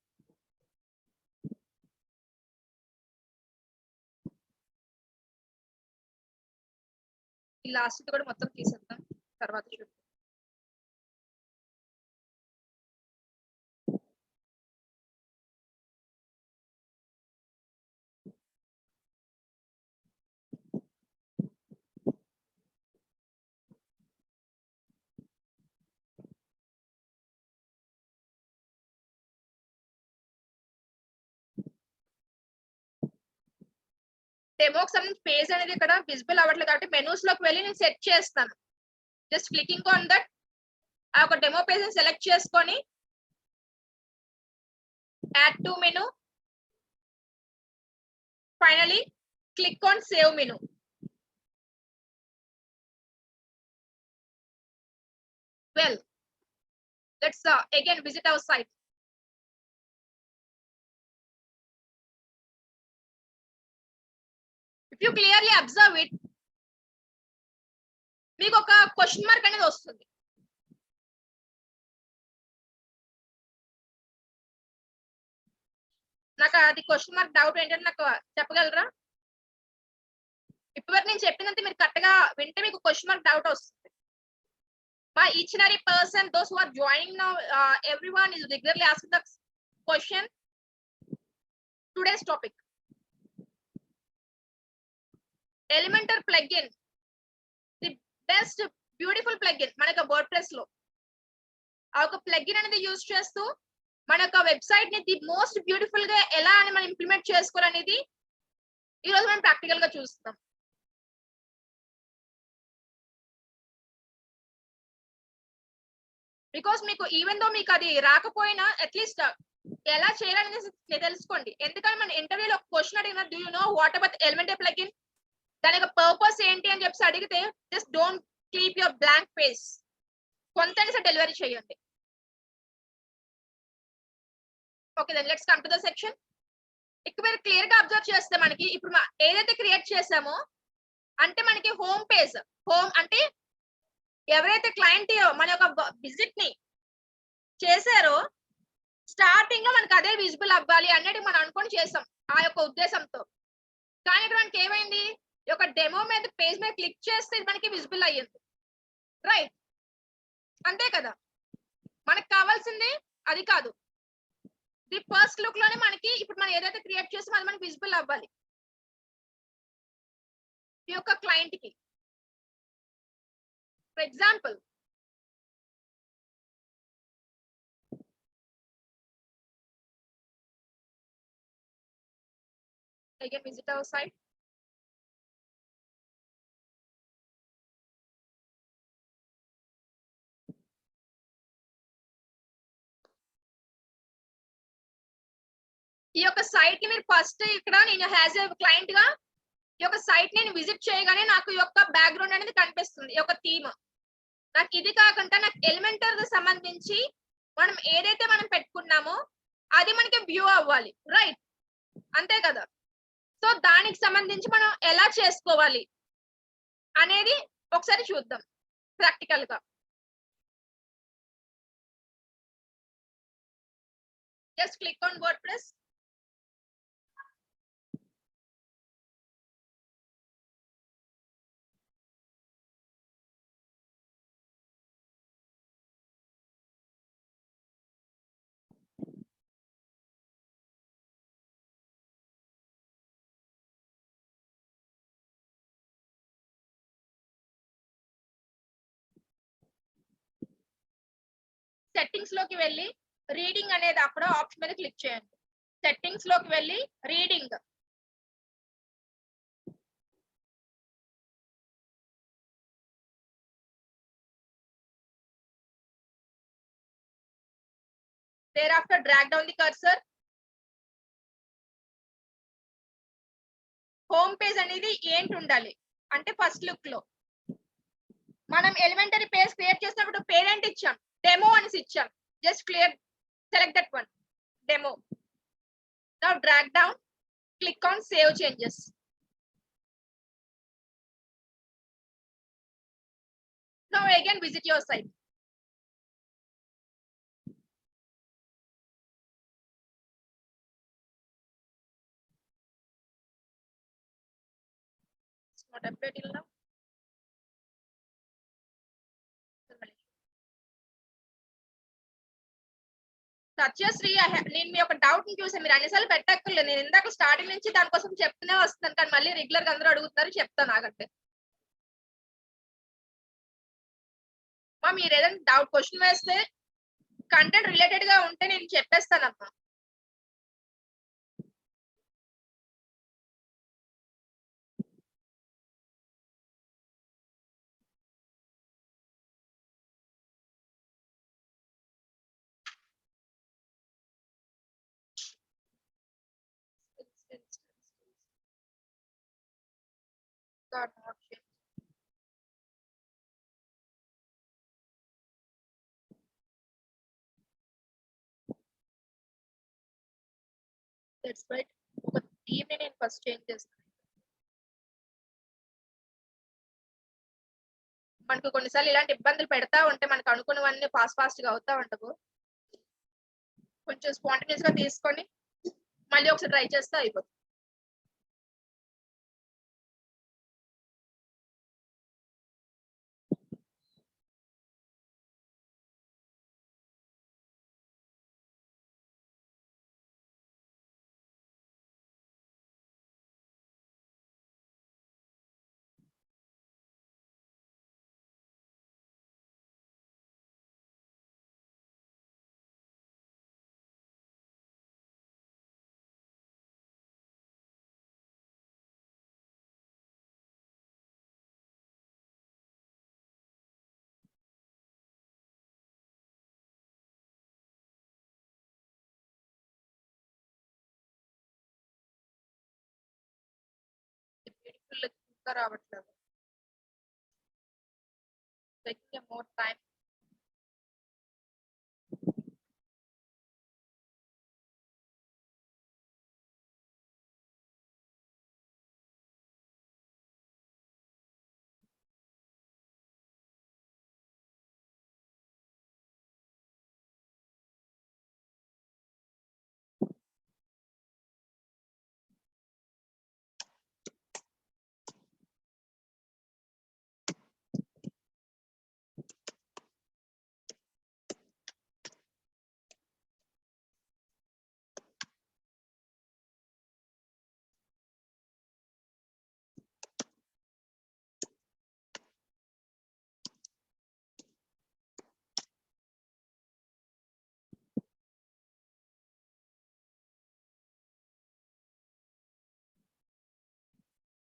ఈ లాస్ట్ కూడా మొత్తం తీసేద్దాం తర్వాత చూద్దాం. డెమోకి సంబంధించి పేజ్ అనేది ఇక్కడ విజిబుల్ అవ్వట్లేదు కాబట్టి మెనూస్ లోకి వెళ్ళి నేను సెట్ చేస్తాను. జస్ట్ క్లికింగ్ ఆన్ దట్ ఆ ఒక డెమో పేజ్ ని సెలెక్ట్ చేసుకొని add to menu, finally click on save menu. Well, let's again visit our site. If if you clearly observe it, మీకు ఒక క్వశ్చన్ మార్క్ అనేది వస్తుంది. నాకు అది క్వశ్చన్ మార్క్ డౌట్ ఏంటంటే నాకు చెప్పగలరా? ఇప్పటివరకు నేను చెప్పినంత మీరు కరెక్ట్ గా వింటే మీకు క్వశ్చన్ మార్క్ డౌట్ వస్తుంది. My each and every person, those who are joining now, everyone is regularly asking the question. Today's topic, Elementor plugin, the best beautiful plugin మనకు వర్డ్ప్రెస్ లో ఆ ఒక ప్లగిన్ అనేది యూజ్ చేస్తూ మన యొక్క వెబ్సైట్ ని ది మోస్ట్ బ్యూటిఫుల్ గా ఎలా అని మనం ఇంప్లిమెంట్ చేసుకోవాలనేది ఈ రోజు మనం ప్రాక్టికల్ గా చూస్తాం. బికాస్ మీకు ఈవెన్ దో మీకు అది రాకపోయినా అట్లీస్ట్ ఎలా చేయాలనేది తెలుసుకోండి. ఎందుకంటే మన ఇంటర్వ్యూలో ఒక క్వశ్చన్ అడిగిన, do you know what about Elementor plugin, దాని యొక్క పర్పస్ ఏంటి అని చెప్పి అడిగితే just don't keep your blank page, కొంత డెలివరీ చేయండి. Okay, then let's come to the section. ఇక్కడ మీరు క్లియర్ గా అబ్జర్వ్ చేస్తే మనకి ఇప్పుడు ఏదైతే క్రియేట్ చేసామో అంటే మనకి హోమ్ పేజ్, హోమ్ అంటే ఎవరైతే క్లయింట్ మన యొక్క విజిట్ ని చేశారో స్టార్టింగ్ లో మనకి అదే విజిబుల్ అవ్వాలి అనేది మనం అనుకొని చేసాం ఆ యొక్క ఉద్దేశంతో. కానీ ఇక్కడ మనకి ఏమైంది, ఈ యొక్క డెమో మీద పేజ్ మీద క్లిక్ చేస్తే మనకి విజిబుల్ అయ్యింది, రైట్? అంతే కదా, మనకు కావాల్సింది అది కాదు. ది ఫస్ట్ లుక్ లోనే మనకి ఇప్పుడు మనం ఏదైతే క్రియేట్ చేసామో అది మనకి విజిబుల్ అవ్వాలి ఈ యొక్క క్లయింట్ కి. For example, again visit our site. ఈ యొక్క సైట్ ని మీరు ఫస్ట్ ఇక్కడ నేను యాజ్ ఎ క్లయింట్ గా ఈ యొక్క సైట్ నేను విజిట్ చేయగానే నాకు ఈ యొక్క బ్యాక్గ్రౌండ్ అనేది కనిపిస్తుంది, ఈ యొక్క థీమ్. నాకు ఇది కాకుండా నాకు ఎలిమెంటర్ కి సంబంధించి మనం ఏదైతే మనం పెట్టుకున్నామో అది మనకి వ్యూ అవ్వాలి, రైట్? అంతే కదా. సో దానికి సంబంధించి మనం ఎలా చేసుకోవాలి అనేది ఒకసారి చూద్దాం ప్రాక్టికల్ గా. Just click on WordPress. Settings లోకి వెళ్ళి రీడింగ్ అనేది అక్కడ ఆప్షన్ మీద క్లిక్ చేయండి. సెట్టింగ్స్ లోకి వెళ్ళి reading, thereafter drag down the cursor. Home page అనేది ఏంటి ఉండాలి అంటే ఫస్ట్ లుక్ లో మనం ఎలిమెంటరీ పేజ్ క్రియేట్ చేసినప్పుడు పేరెంట్ ఇచ్చాం, డెమో అని ఇచ్చాం. Just clear select that one, demo. Now drag down, click on save changes. Now again visit your site. Not updated till now. Satyasri, నేను మీ యొక్క డౌట్ ని చూసాను, మీరు అన్నిసార్లు పెట్టక్కర్లేదు. నేను ఇందాక స్టార్టింగ్ నుంచి దానికోసం చెప్తూనే వస్తున్నాను, కానీ మళ్ళీ రెగ్యులర్ గా అందరూ అడుగుతున్నారు, చెప్తాను ఆగండి. మీరు ఏదైనా డౌట్ క్వశ్చన్ వేస్తే కంటెంట్ రిలేటెడ్ గా ఉంటే నేను చెప్పేస్తానమ్మా. That's right. ఒక థీమ్ ని నేను ఫస్ట్ చేంజ్ చేస్తాను. మనకు కొన్నిసార్లు ఇలాంటి ఇబ్బందులు పెడతా ఉంటే మనకు అనుకున్నవన్నీ ఫాస్ట్ గా అవుతా ఉండవు. కొంచెం స్పాంటేనియస్ గా తీసుకొని మళ్ళీ ఒకసారి ట్రై చేస్తే అయిపోతుంది. బ్యూటిఫుల్ ఇంకా రావట్లేదు. Taking more time.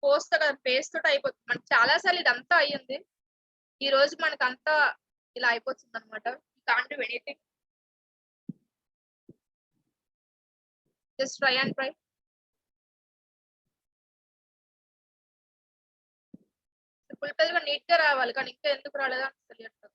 పోస్ట్ కదా పేస్ట్ తోటి అయిపోతుంది. మనకి చాలా సార్లు ఇదంతా అయ్యింది. ఈ రోజు మనకంతా ఇలా అయిపోతుంది అనమాట. Can't do anything. Just try and try. Full page గా నీట్ గా రావాలి కానీ ఇంకా ఎందుకు రాలేదా అని తెలియట్లేదు.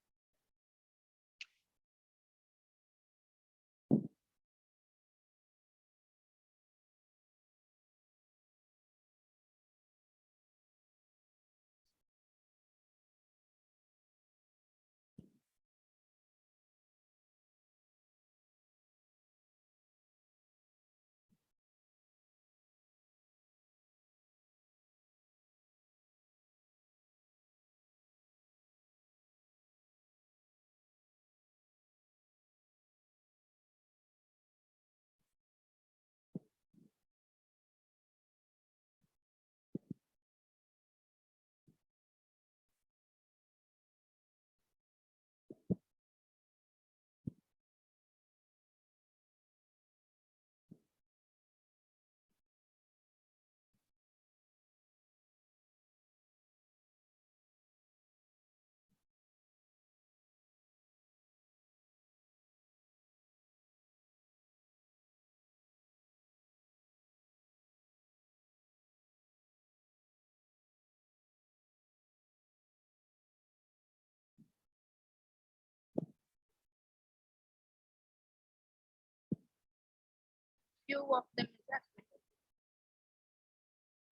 Few of them is accepted.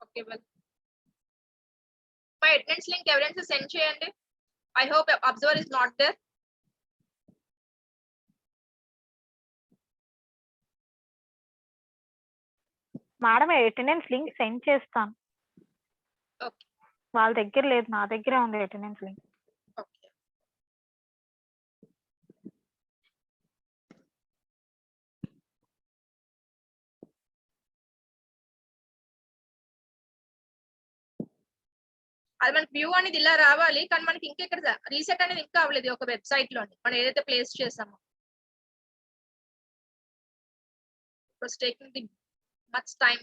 Okay, well. My attendance link ఎవరైనా సెండ్ చేయండి. I hope observer is not there. Madam attendance link send చేస్తాను. ఓకే. వాళ్ళ దగ్గర లేదు, నా దగ్గరే ఉంది అటెండెన్స్ లింక్. ఓకే. అది మనకి వ్యూ అనేది ఇలా రావాలి కానీ మనకి ఇంకా ఇక్కడ రీసెట్ అనేది ఇంకా అవ్వలేదు ఒక వెబ్సైట్ లోని మనం ఏదైతే ప్లేస్ చేసామో. It's taking the much time.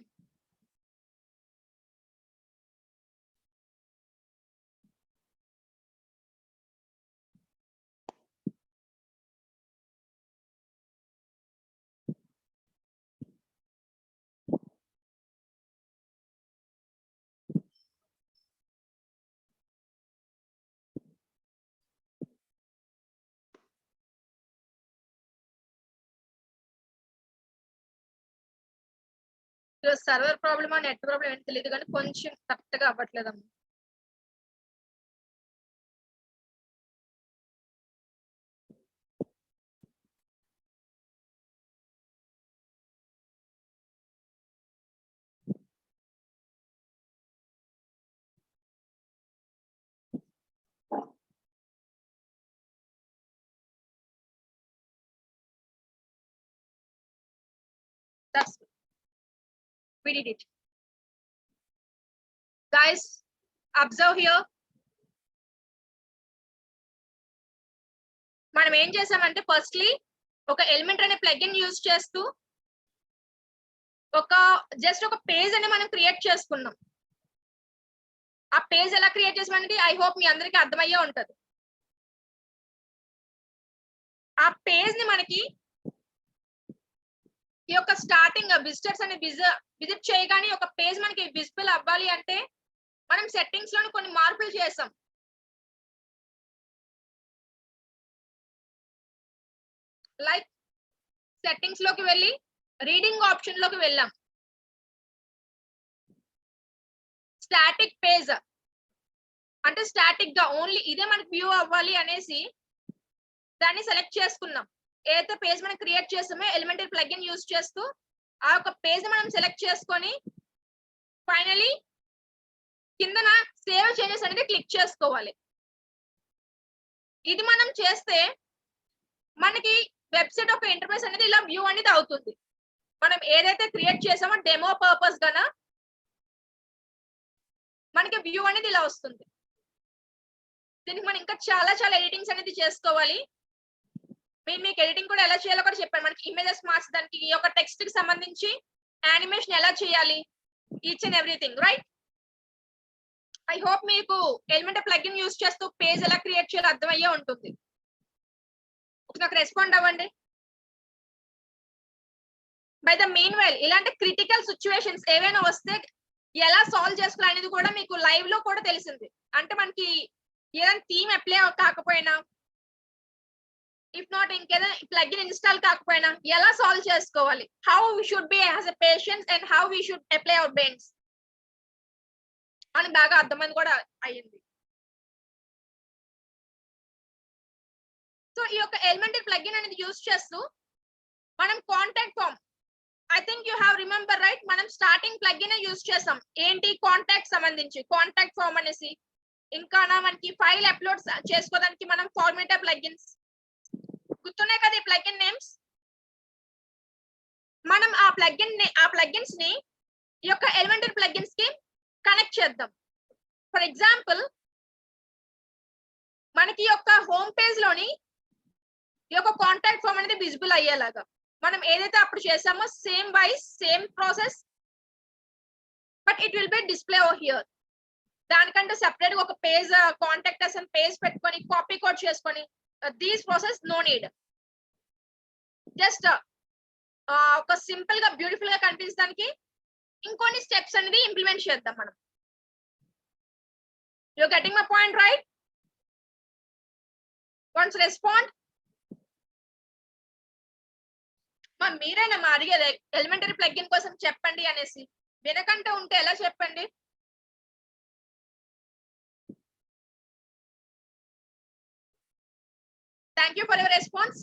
Server ప్రాబ్లమా నెట్ ప్రాబ్లం ఏంటి తెలియదు కానీ కొంచెం కరెక్ట్ గా అవ్వట్లేదమ్మా. That's we did it. Guys, observe here. మనం ఏం చేసామంటే ఫస్ట్లీ ఒక ఎలిమెంట్ అనే ప్లగిన్ యూజ్ చేస్తూ ఒక జస్ట్ ఒక పేజ్ అని మనం క్రియేట్ చేసుకున్నాం. ఆ పేజ్ ఎలా క్రియేట్ చేసామంటే ఐ హోప్ మీ అందరికీ అర్థమయ్యే ఉంటది. ఆ పేజ్ ని మనకి ఈ యొక్క స్టార్టింగ్ విజిటర్స్ అని విజిట్ చేయగానే ఒక పేజ్ మనకి విజిబుల్ అవ్వాలి అంటే మనం సెట్టింగ్స్ లోని కొన్ని మార్పులు చేసాం. లైక్ సెట్టింగ్స్ లోకి వెళ్ళి రీడింగ్ ఆప్షన్ లోకి వెళ్ళాం. స్టాటిక్ పేజ్ అంటే స్టాటిక్ గా ఓన్లీ ఇదే మనకి వ్యూ అవ్వాలి అనేసి దాన్ని సెలెక్ట్ చేసుకున్నాం. ఏదైతే పేజ్ మనం క్రియేట్ చేసామో ఎలిమెంటరీ ప్లగిన్ యూజ్ చేస్తూ ఆ యొక్క పేజ్ మనం సెలెక్ట్ చేసుకొని ఫైనలీ కిందన సేవ్ చేంజెస్ అనేది క్లిక్ చేసుకోవాలి. ఇది మనం చేస్తే మనకి వెబ్సైట్ ఒక ఇంటర్ఫేస్ అనేది ఇలా వ్యూ అనేది అవుతుంది. మనం ఏదైతే క్రియేట్ చేసామో డెమో పర్పస్ గాన మనకి వ్యూ అనేది ఇలా వస్తుంది. దీనికి మనం ఇంకా చాలా చాలా ఎడిటింగ్స్ అనేది చేసుకోవాలి. మీకు ఎడిటింగ్ కూడా ఎలా చేయాలో కూడా చెప్పాను. మనకి ఇమేజెస్ మార్చడానికి ఈ యొక్క టెక్స్ట్ కి సంబంధించి యానిమేషన్ ఎలా చేయాలి, each and everything right. I hope మీకు ఎలిమెంట్ ప్లగిన్ యూజ్ చేస్తూ పేజ్ ఎలా క్రియేట్ చేయాలో అర్థమయ్యే ఉంటుంది. నాకు రెస్పాండ్ అవ్వండి. బై ద మీన్ వైల్ ఇలాంటి క్రిటికల్ సిచ్యువేషన్స్ ఏవైనా వస్తే ఎలా సాల్వ్ చేసుకోవాలి అనేది కూడా మీకు లైవ్ లో కూడా తెలిసింది. అంటే మనకి ఏదైనా థీమ్ అప్లై కాకపోయినా ఇఫ్ నాట్ ఇంకేదైనా ప్లగిన్ ఇన్స్టాల్ కాకపోయినా ఎలా సాల్వ్ చేసుకోవాలి, how we should be as a patience and how we should apply our bends అని బాగా అర్థమైంది కూడా అయ్యింది. సో ఈ యొక్క ఎలిమెంటరీ ప్లగిన్ అనేది యూజ్ చేస్తూ మనం contact form I think you have remember right. మనం స్టార్టింగ్ ప్లగిన్ యూజ్ చేసాం ఏంటి కాంటాక్ట్ సంబంధించి కాంటాక్ట్ ఫామ్ అనేసి. ఇంకా మనకి ఫైల్ అప్లోడ్ చేసుకోవడానికి మనం ఫార్మేటర్ ప్లగిన్స్ గుర్తున్నాయి కదా ఈ ప్లగిన్ నేమ్స్. మనం ఆ ప్లగిన్స్ ని ఈ యొక్క ఎలిమెంటరీ ప్లగిన్స్ కి కనెక్ట్ చేద్దాం. ఫర్ ఎగ్జాంపుల్ మనకి యొక్క హోమ్ పేజ్ లోని ఈ యొక్క కాంటాక్ట్ ఫామ్ అనేది విజిబుల్ అయ్యేలాగా మనం ఏదైతే అప్పుడు చేసామో same wise same process but it will be display over here. దానికంటే సెపరేట్ గా ఒక పేజ్ కాంటాక్ట్ అస్ అని పేజ్ పెట్టుకొని కాపీ కోడ్ చేసుకొని these process no need. Just ఒక సింపుల్ గా బ్యూటిఫుల్ గా కనిపించడానికి ఇంకొన్ని స్టెప్స్ అనేది ఇంప్లిమెంట్ చేద్దాం మనం. You getting my point right? Once respond. మీరేనమ్మా అడిగేది ఎలిమెంటరీ ప్లగిన్ కోసం చెప్పండి అనేసి. వినకంటే ఉంటే ఎలా చెప్పండి? Thank you for your response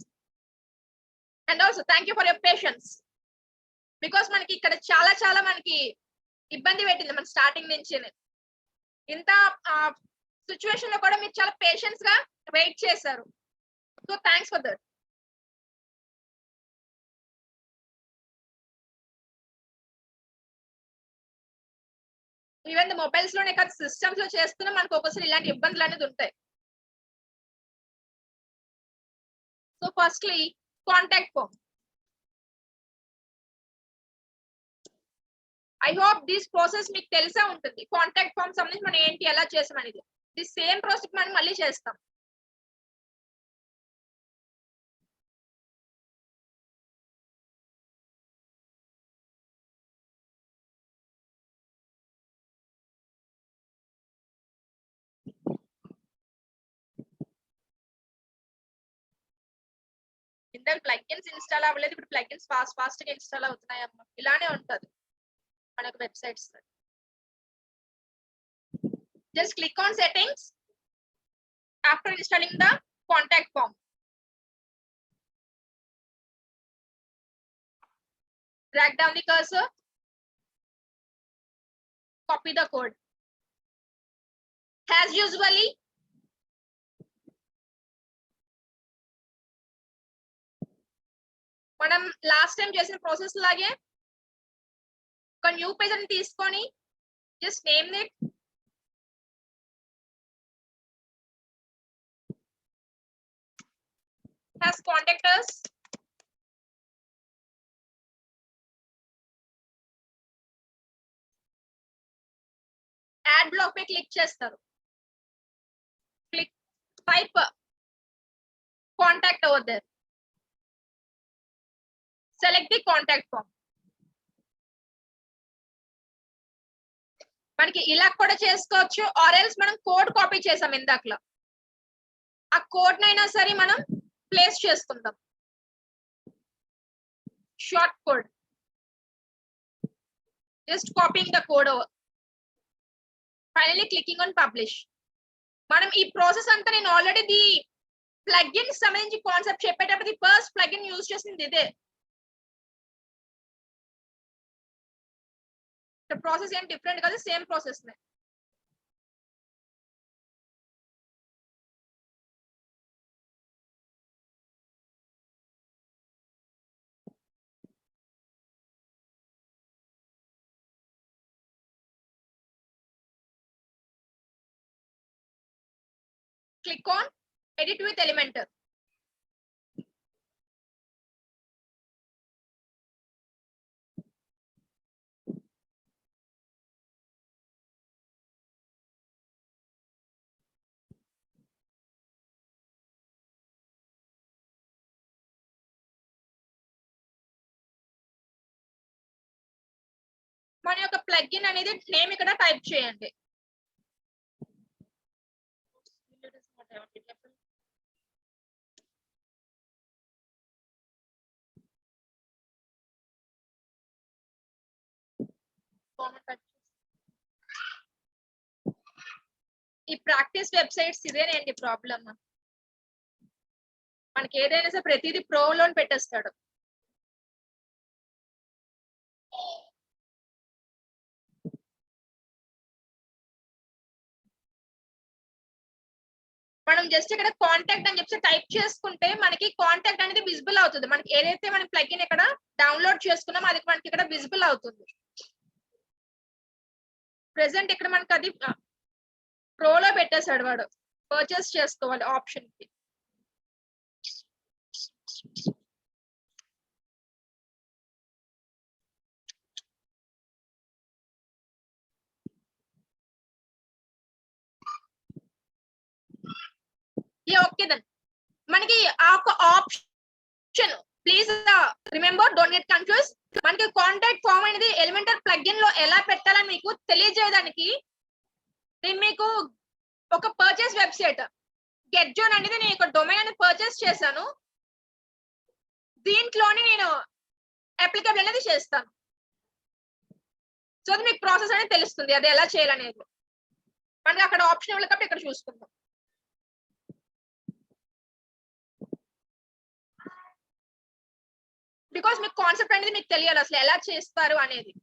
and also thank you for your patience. Because మనకి ఇక్కడ చాలా చాలా మనకి ఇబ్బంది పెట్టింది మన స్టార్టింగ్ నుంచి. ఇంత సిచ్యువేషన్ లో కూడా మీరు చాలా పేషెన్స్ గా వెయిట్ చేశారు. So thanks for that. Even mobiles లోనే కాదు సిస్టమ్స్ లో చేస్తున్నా మనకు ఒకసారి ఇలాంటి ఇబ్బందులు అనేది ఉంటాయి. So firstly contact form. I hope this process మీకు తెలిసే ఉంటుంది. కాంటాక్ట్ ఫామ్ సంబంధించి మనం ఏంటి ఎలా చేసాం అనేది ది సేమ్ ప్రాసెస్ మనం మళ్ళీ చేస్తాం. ఇంత ప్లగిన్స్ ఇన్స్టాల్ అవ్వలేదు, ఇప్పుడు ప్లగిన్స్ ఫాస్ట్ గా ఇన్స్టాల్ అవుతున్నాయి అమ్మా. ఇలానే ఉంటది మనకు websites. Just click on settings after installing the contact form. drag down the cursor, copy the code. As usually, మనం లాస్ట్ టైం చేసిన ప్రాసెస్ లాగే ఒక న్యూ పేజ్ అని తీసుకొని just name it. has contact us. Add block పై click చేస్తారు. Click type contact over there. Select the contact form. మనకి ఇలా కూడా చేసుకోవచ్చు, ఆర్ ఎల్స్ మనం కోడ్ కాపీ చేసాం ఇందాకలో, ఆ కోడ్ నైనా సరే మనం ప్లేస్ చేసుకుందాం. Short code, just copying the code over. Finally clicking on publish. మనం ఈ ప్రాసెస్ అంతా నేను ఆల్రెడీ ది ప్లగిన్ సంబంధించి కాన్సెప్ట్ చెప్పేటప్పుడు ఫస్ట్ ప్లగిన్ యూజ్ చేసింది ఇదే. ప్రాసెస్ ఏం డిఫరెంట్ కాదు, సేమ్ ప్రాసెస్ నే. Click on edit with Elementor. మన యొక్క ప్లగిన్ అనేది నేమ్ ఇక్కడ టైప్ చేయండి. ఈ ప్రాక్టీస్ వెబ్సైట్స్ ఇదేనండి ప్రాబ్లమ్. మనకి ఏదైనా సరే ప్రతిదీ ప్రో లోన్ పెట్టేస్తాడు. మనం జస్ట్ ఇక్కడ కాంటాక్ట్ అని చెప్పి టైప్ చేసుకుంటే మనకి కాంటాక్ట్ అనేది విజిబుల్ అవుతుంది. మనకి ఏదైతే మనం ప్లగిన్ ఇక్కడ డౌన్లోడ్ చేసుకున్నామో అది మనకి ఇక్కడ విజిబుల్ అవుతుంది. ప్రెసెంట్ ఇక్కడ మనకి అది ప్రోలో పెట్టేశాడు వాడు. పర్చేస్ చేసుకోవాలి ఆప్షన్ కి. ఓకే దెన్ మనకి ఆ ఒక option please remember, don't get confuse. మనకి కాంటాక్ట్ ఫామ్ అనేది ఎలిమెంటర్ ప్లగిన్ లో ఎలా పెట్టాలని మీకు తెలియజేయడానికి నేను మీకు ఒక పర్చేస్ వెబ్సైట్ గెట్ జోన్ అనేది నేను ఒక డొమైన్ అనేది పర్చేస్ చేశాను. దీంట్లోని నేను అప్లికబుల్ అనేది చేస్తాను. సో అది మీకు ప్రాసెస్ అనేది తెలుస్తుంది, అది ఎలా చేయాలనేది. మనకి అక్కడ ఆప్షన్ ఇవ్వాలి కాబట్టి ఇక్కడ చూసుకుందాం. బికాస్ మీకు కాన్సెప్ట్ అనేది మీకు తెలియాలి అసలు ఎలా చేస్తారు అనేది.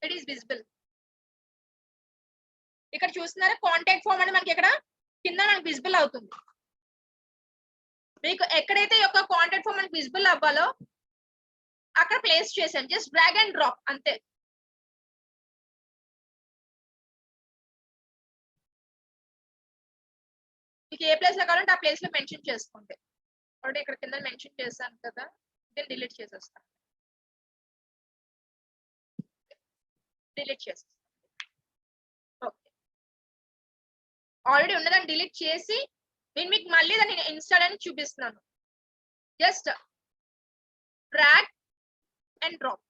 It is visible. ఇక్కడ చూస్తున్నారా కాంటాక్ట్ ఫామ్ అని మనకి ఇక్కడ కింద మనకి విజిబుల్ అవుతుంది. మీకు ఎక్కడైతే యొక్క కాంటాక్ట్ ఫామ్ మనకి విజిబుల్ అవ్వాలో అక్కడ ప్లేస్ చేశాను. జస్ట్ డ్రాగ్ అండ్ డ్రాప్ అంతే. మీకు ఏ ప్లేస్ లో కావాలంటే ఆ ప్లేస్ లో మెన్షన్ చేసుకోండి. ఆల్రెడీ ఇక్కడ కింద మెన్షన్ చేశాను కదా, నేను డిలీట్ చేసేస్తాను. డిలీట్ చేసేస్తాను. ఓకే, ఆల్రెడీ ఉన్నదాన్ని డిలీట్ చేసి నేను మీకు మళ్ళీ దాన్ని ఇన్స్టాల్ అని చూపిస్తున్నాను. Just drag and drop.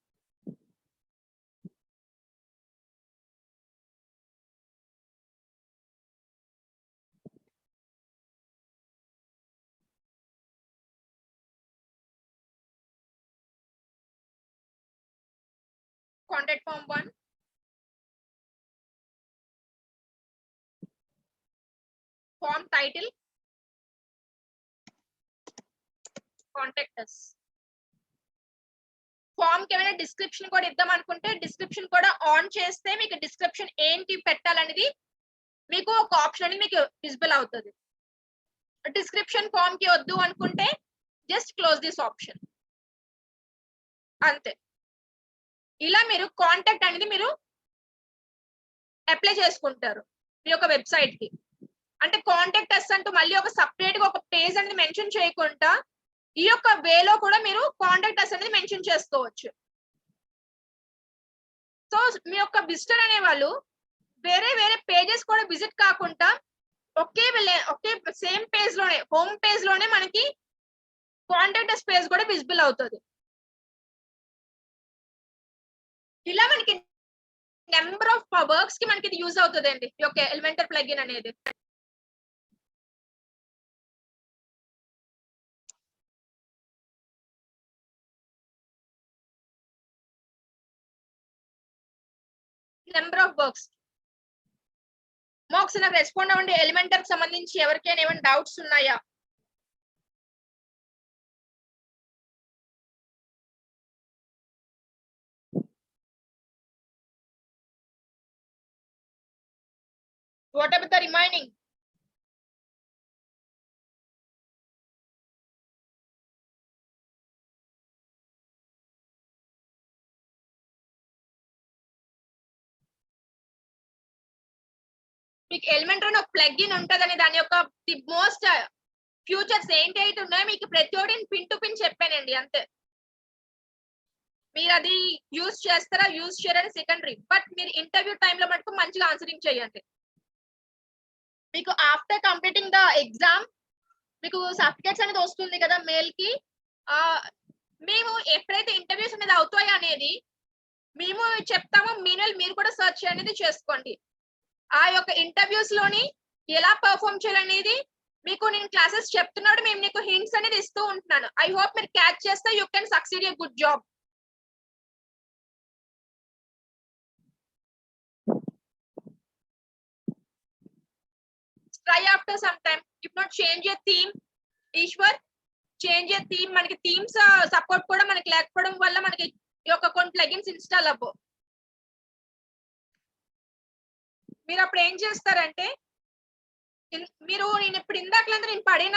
Contact form 1, form title contact us. Form కి ఏమైనా డిస్క్రిప్షన్ కూడా ఇద్దాం అనుకుంటే డిస్క్రిప్షన్ కూడా ఆన్ చేస్తే మీకు డిస్క్రిప్షన్ ఏంటి పెట్టాలనేది మీకు ఒక ఆప్షన్ అనేది మీకు విజిబుల్ అవుతుంది. డిస్క్రిప్షన్ ఫామ్ కి వద్దు అనుకుంటే జస్ట్ క్లోజ్ దిస్ ఆప్షన్, అంతే. ఇలా మీరు కాంటాక్ట్ అనేది మీరు అప్లై చేసుకుంటారు మీ యొక్క వెబ్సైట్ కి. అంటే కాంటాక్ట్ us అంటూ మళ్ళీ ఒక సపరేట్ గా ఒక పేజ్ అనేది మెన్షన్ చేయకుండా ఈ యొక్క వేలో కూడా మీరు కాంటాక్ట్ us అనేది మెన్షన్ చేసుకోవచ్చు. సో మీ యొక్క విజిటర్ అనే వాళ్ళు వేరే వేరే పేజెస్ కూడా విజిట్ కాకుండా ఒకే సేమ్ పేజ్ లోనే, హోమ్ పేజ్ లోనే మనకి కాంటాక్ట్ us పేజ్ కూడా విజిబుల్ అవుతుంది. ఇలా మనకి నెంబర్ ఆఫ్ వర్క్స్ కి మనకి ఇది యూజ్ అవుతుంది అండి ఈ యొక్క ఎలిమెంటర్ ప్లగిన్ అనేది. నెంబర్ ఆఫ్ వర్క్స్ ఒకసారి నాకు రెస్పాండ్ అవ్వండి. ఎలిమెంటర్ కి సంబంధించి ఎవరికైనా ఏమైనా డౌట్స్ ఉన్నాయా? What about the remaining? మీకు ఎలిమెంటర్ అని ఒక ప్లగిన్ ఉంటదని దాని యొక్క ది మోస్ట్ ఫ్యూచర్స్ ఏంటి అయితే ఉన్నాయో మీకు ప్రతి ఒక్కటి పిన్ టు పిన్ చెప్పానండి, అంతే. మీరు అది యూజ్ చేస్తారా యూజ్ చేయరని సెకండరీ, బట్ మీరు ఇంటర్వ్యూ టైంలో మటుకు మంచిగా ఆన్సరింగ్ చేయండి. మీకు ఆఫ్టర్ కంప్లీటింగ్ ద ఎగ్జామ్ మీకు సర్టిఫికేట్స్ అనేది వస్తుంది కదా మెయిల్ కి. మేము ఎప్పుడైతే ఇంటర్వ్యూస్ అనేది అవుతాయో అనేది మేము చెప్తామో మీనల్ మీరు కూడా సర్చ్ అనేది చేసుకోండి. ఆ యొక్క ఇంటర్వ్యూస్ లోని ఎలా పర్ఫార్మ్ చేయాలనేది మీకు నేను క్లాసెస్ చెప్తున్నాడు, మేము నీకు హింట్స్ అనేది ఇస్తూ ఉంటున్నాను. ఐ హోప్ మీరు క్యాచ్ చేస్తే you can succeed a good job. Try after some time. If not change a theme, Eshwar change a theme. మనకి థీమ్స్ సపోర్ట్ కూడా మనకి లేకపోవడం వల్ల మనకి ఈ యొక్క కొన్ని ప్లగిన్స్ ఇన్స్టాల్ అవ్వవు. మీరు అప్పుడు ఏం చేస్తారంటే మీరు నేను ఇప్పుడు ఇందాకలంతా నేను పడిన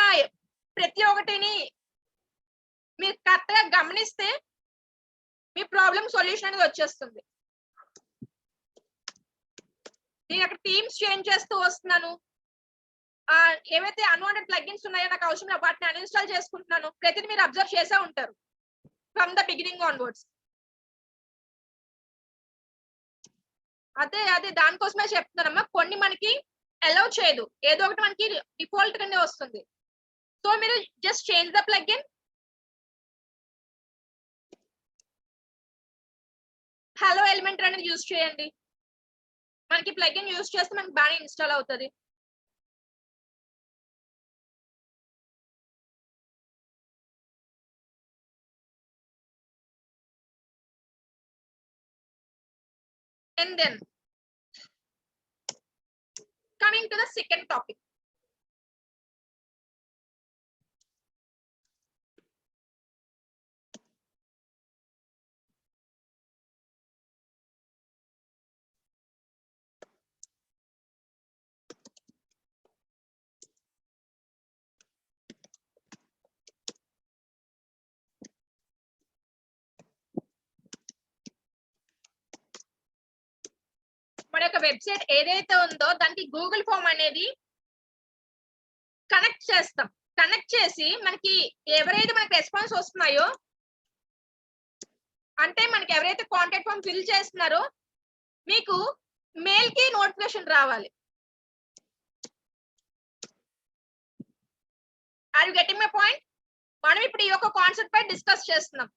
ప్రతి ఒక్కటిని మీరు కరెక్ట్ గా గమనిస్తే మీ ప్రాబ్లం సొల్యూషన్ అనేది వచ్చేస్తుంది. నేను అక్కడ థీమ్స్ చేంజ్ చేస్తూ వస్తున్నాను, ఏవైతే అన్వాంటెడ్ ప్లగిన్స్ ఉన్నాయో నాకు అవసరం లేదు వాటిని అన్ఇన్స్టాల్ చేసుకుంటున్నాను. ప్రతిదీ మీరు అబ్జర్వ్ చేసే ఉంటారు ఫ్రమ్ ద బిగినింగ్ ఆన్వర్డ్స్. అదే దానికోసమే చెప్తున్నానమ్మా. కొన్ని మనకి అలౌ చేయదు, ఏదో ఒకటి మనకి డిఫాల్ట్ గానే వస్తుంది. సో మీరు just change the plugin. Hello Elementor అనేది యూజ్ చేయండి. మనకి ప్లగిన్ యూజ్ చేస్తే మనకి బాగా ఇన్స్టాల్ అవుతుంది. And then coming to the second topic. మన యొక్క వెబ్సైట్ ఏదైతే ఉందో దానికి గూగుల్ ఫామ్ అనేది కనెక్ట్ చేస్తాం. కనెక్ట్ చేసి మనకి ఎవరైతే మనకి రెస్పాన్స్ వస్తున్నాయో అంటే మనకి ఎవరైతే కాంటాక్ట్ ఫామ్ ఫిల్ చేస్తున్నారో మీకు మెయిల్ కి నోటిఫికేషన్ రావాలి. Are you getting my point? మనం ఇప్పుడు ఈ యొక్క కాన్సెప్ట్ పై డిస్కస్ చేస్తున్నాం.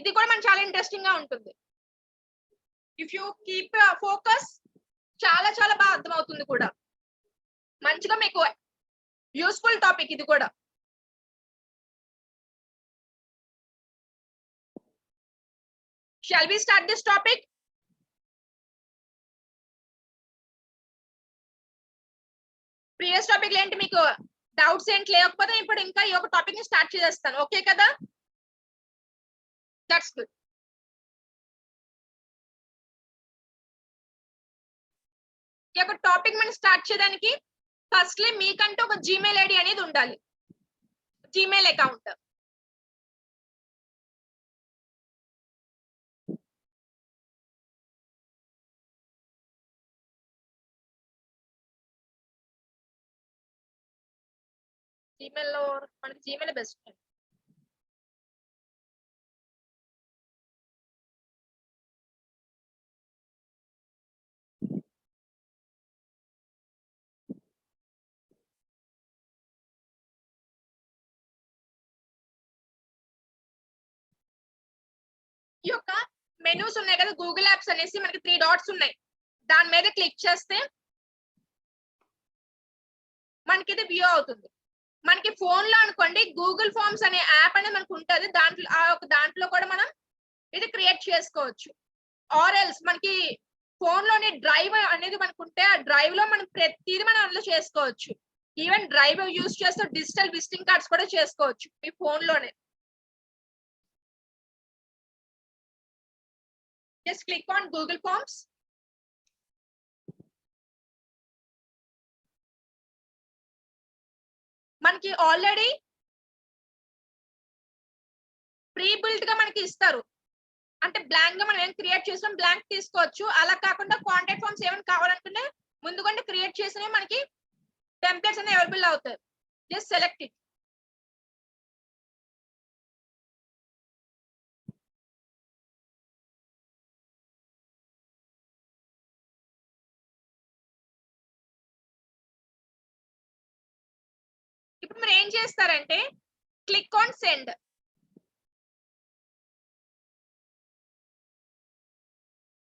ఇది కూడా మనకు చాలా ఇంట్రెస్టింగ్ గా ఉంటుంది. ఇఫ్ యూ కీప్ ఫోకస్ చాలా చాలా బాగా అర్థమవుతుంది కూడా, మంచిగా మీకు యూస్ఫుల్ టాపిక్ ఇది కూడా. Shall we start this topic? Previous topic ఏంటి మీకు డౌట్స్ ఏంటి లేకపోతే ఇప్పుడు ఇంకా ఈ ఒక టాపిక్ ని స్టార్ట్ చేసేస్తాను ఓకే కదా దట్స్ గుడ్ ఈ యొక్క టాపిక్ మనం స్టార్ట్ చేయడానికి ఫస్ట్లీ మీకంటూ ఒక జీమెయిల్ ఐడి అనేది ఉండాలి జీమెయిల్ అకౌంట్ జీమెయిల్ లో మనకి జీమెయిల్ బెస్ట్ ఈ యొక్క మెనూస్ ఉన్నాయి కదా గూగుల్ యాప్స్ అనేసి మనకి 3 డాట్స్ ఉన్నాయి దాని మీద క్లిక్ చేస్తే మనకి ఇది వ్యూ అవుతుంది మనకి ఫోన్ లో అనుకోండి గూగుల్ ఫార్మ్స్ అనే యాప్ అనేది మనకు ఉంటుంది దాంట్లో ఆ ఒక దాంట్లో కూడా మనం ఇది క్రియేట్ చేసుకోవచ్చు ఆర్ ఎల్స్ మనకి ఫోన్ లోని డ్రైవ్ అనేది మనకు ఉంటే ఆ డ్రైవ్ లో మనం ప్రతిదీ మనం అందులో చేసుకోవచ్చు ఈవెన్ డ్రైవ్ యూస్ చేస్తూ డిజిటల్ విజిటింగ్ కార్డ్స్ కూడా చేసుకోవచ్చు మీ ఫోన్ లోనే just click on Google Forms. మనకి ఆల్రెడీ ప్రీ బిల్ట్ గా మనకి ఇస్తారు అంటే బ్లాంక్ గా మనం ఏం క్రియేట్ చేసాం బ్లాంక్ తీసుకోవచ్చు అలా కాకుండా కాంటాక్ట్ ఫార్మ్స్ ఏమైనా కావాలనుకుంటే ముందుగానే క్రియేట్ చేసినవి మనకి టెంప్లెట్స్ అనేవి అవైలబుల్ అవుతాయి జస్ట్ సెలెక్ట్ ఇట్ ఇప్పుడు మీరు ఏం చేస్తారంటే click on send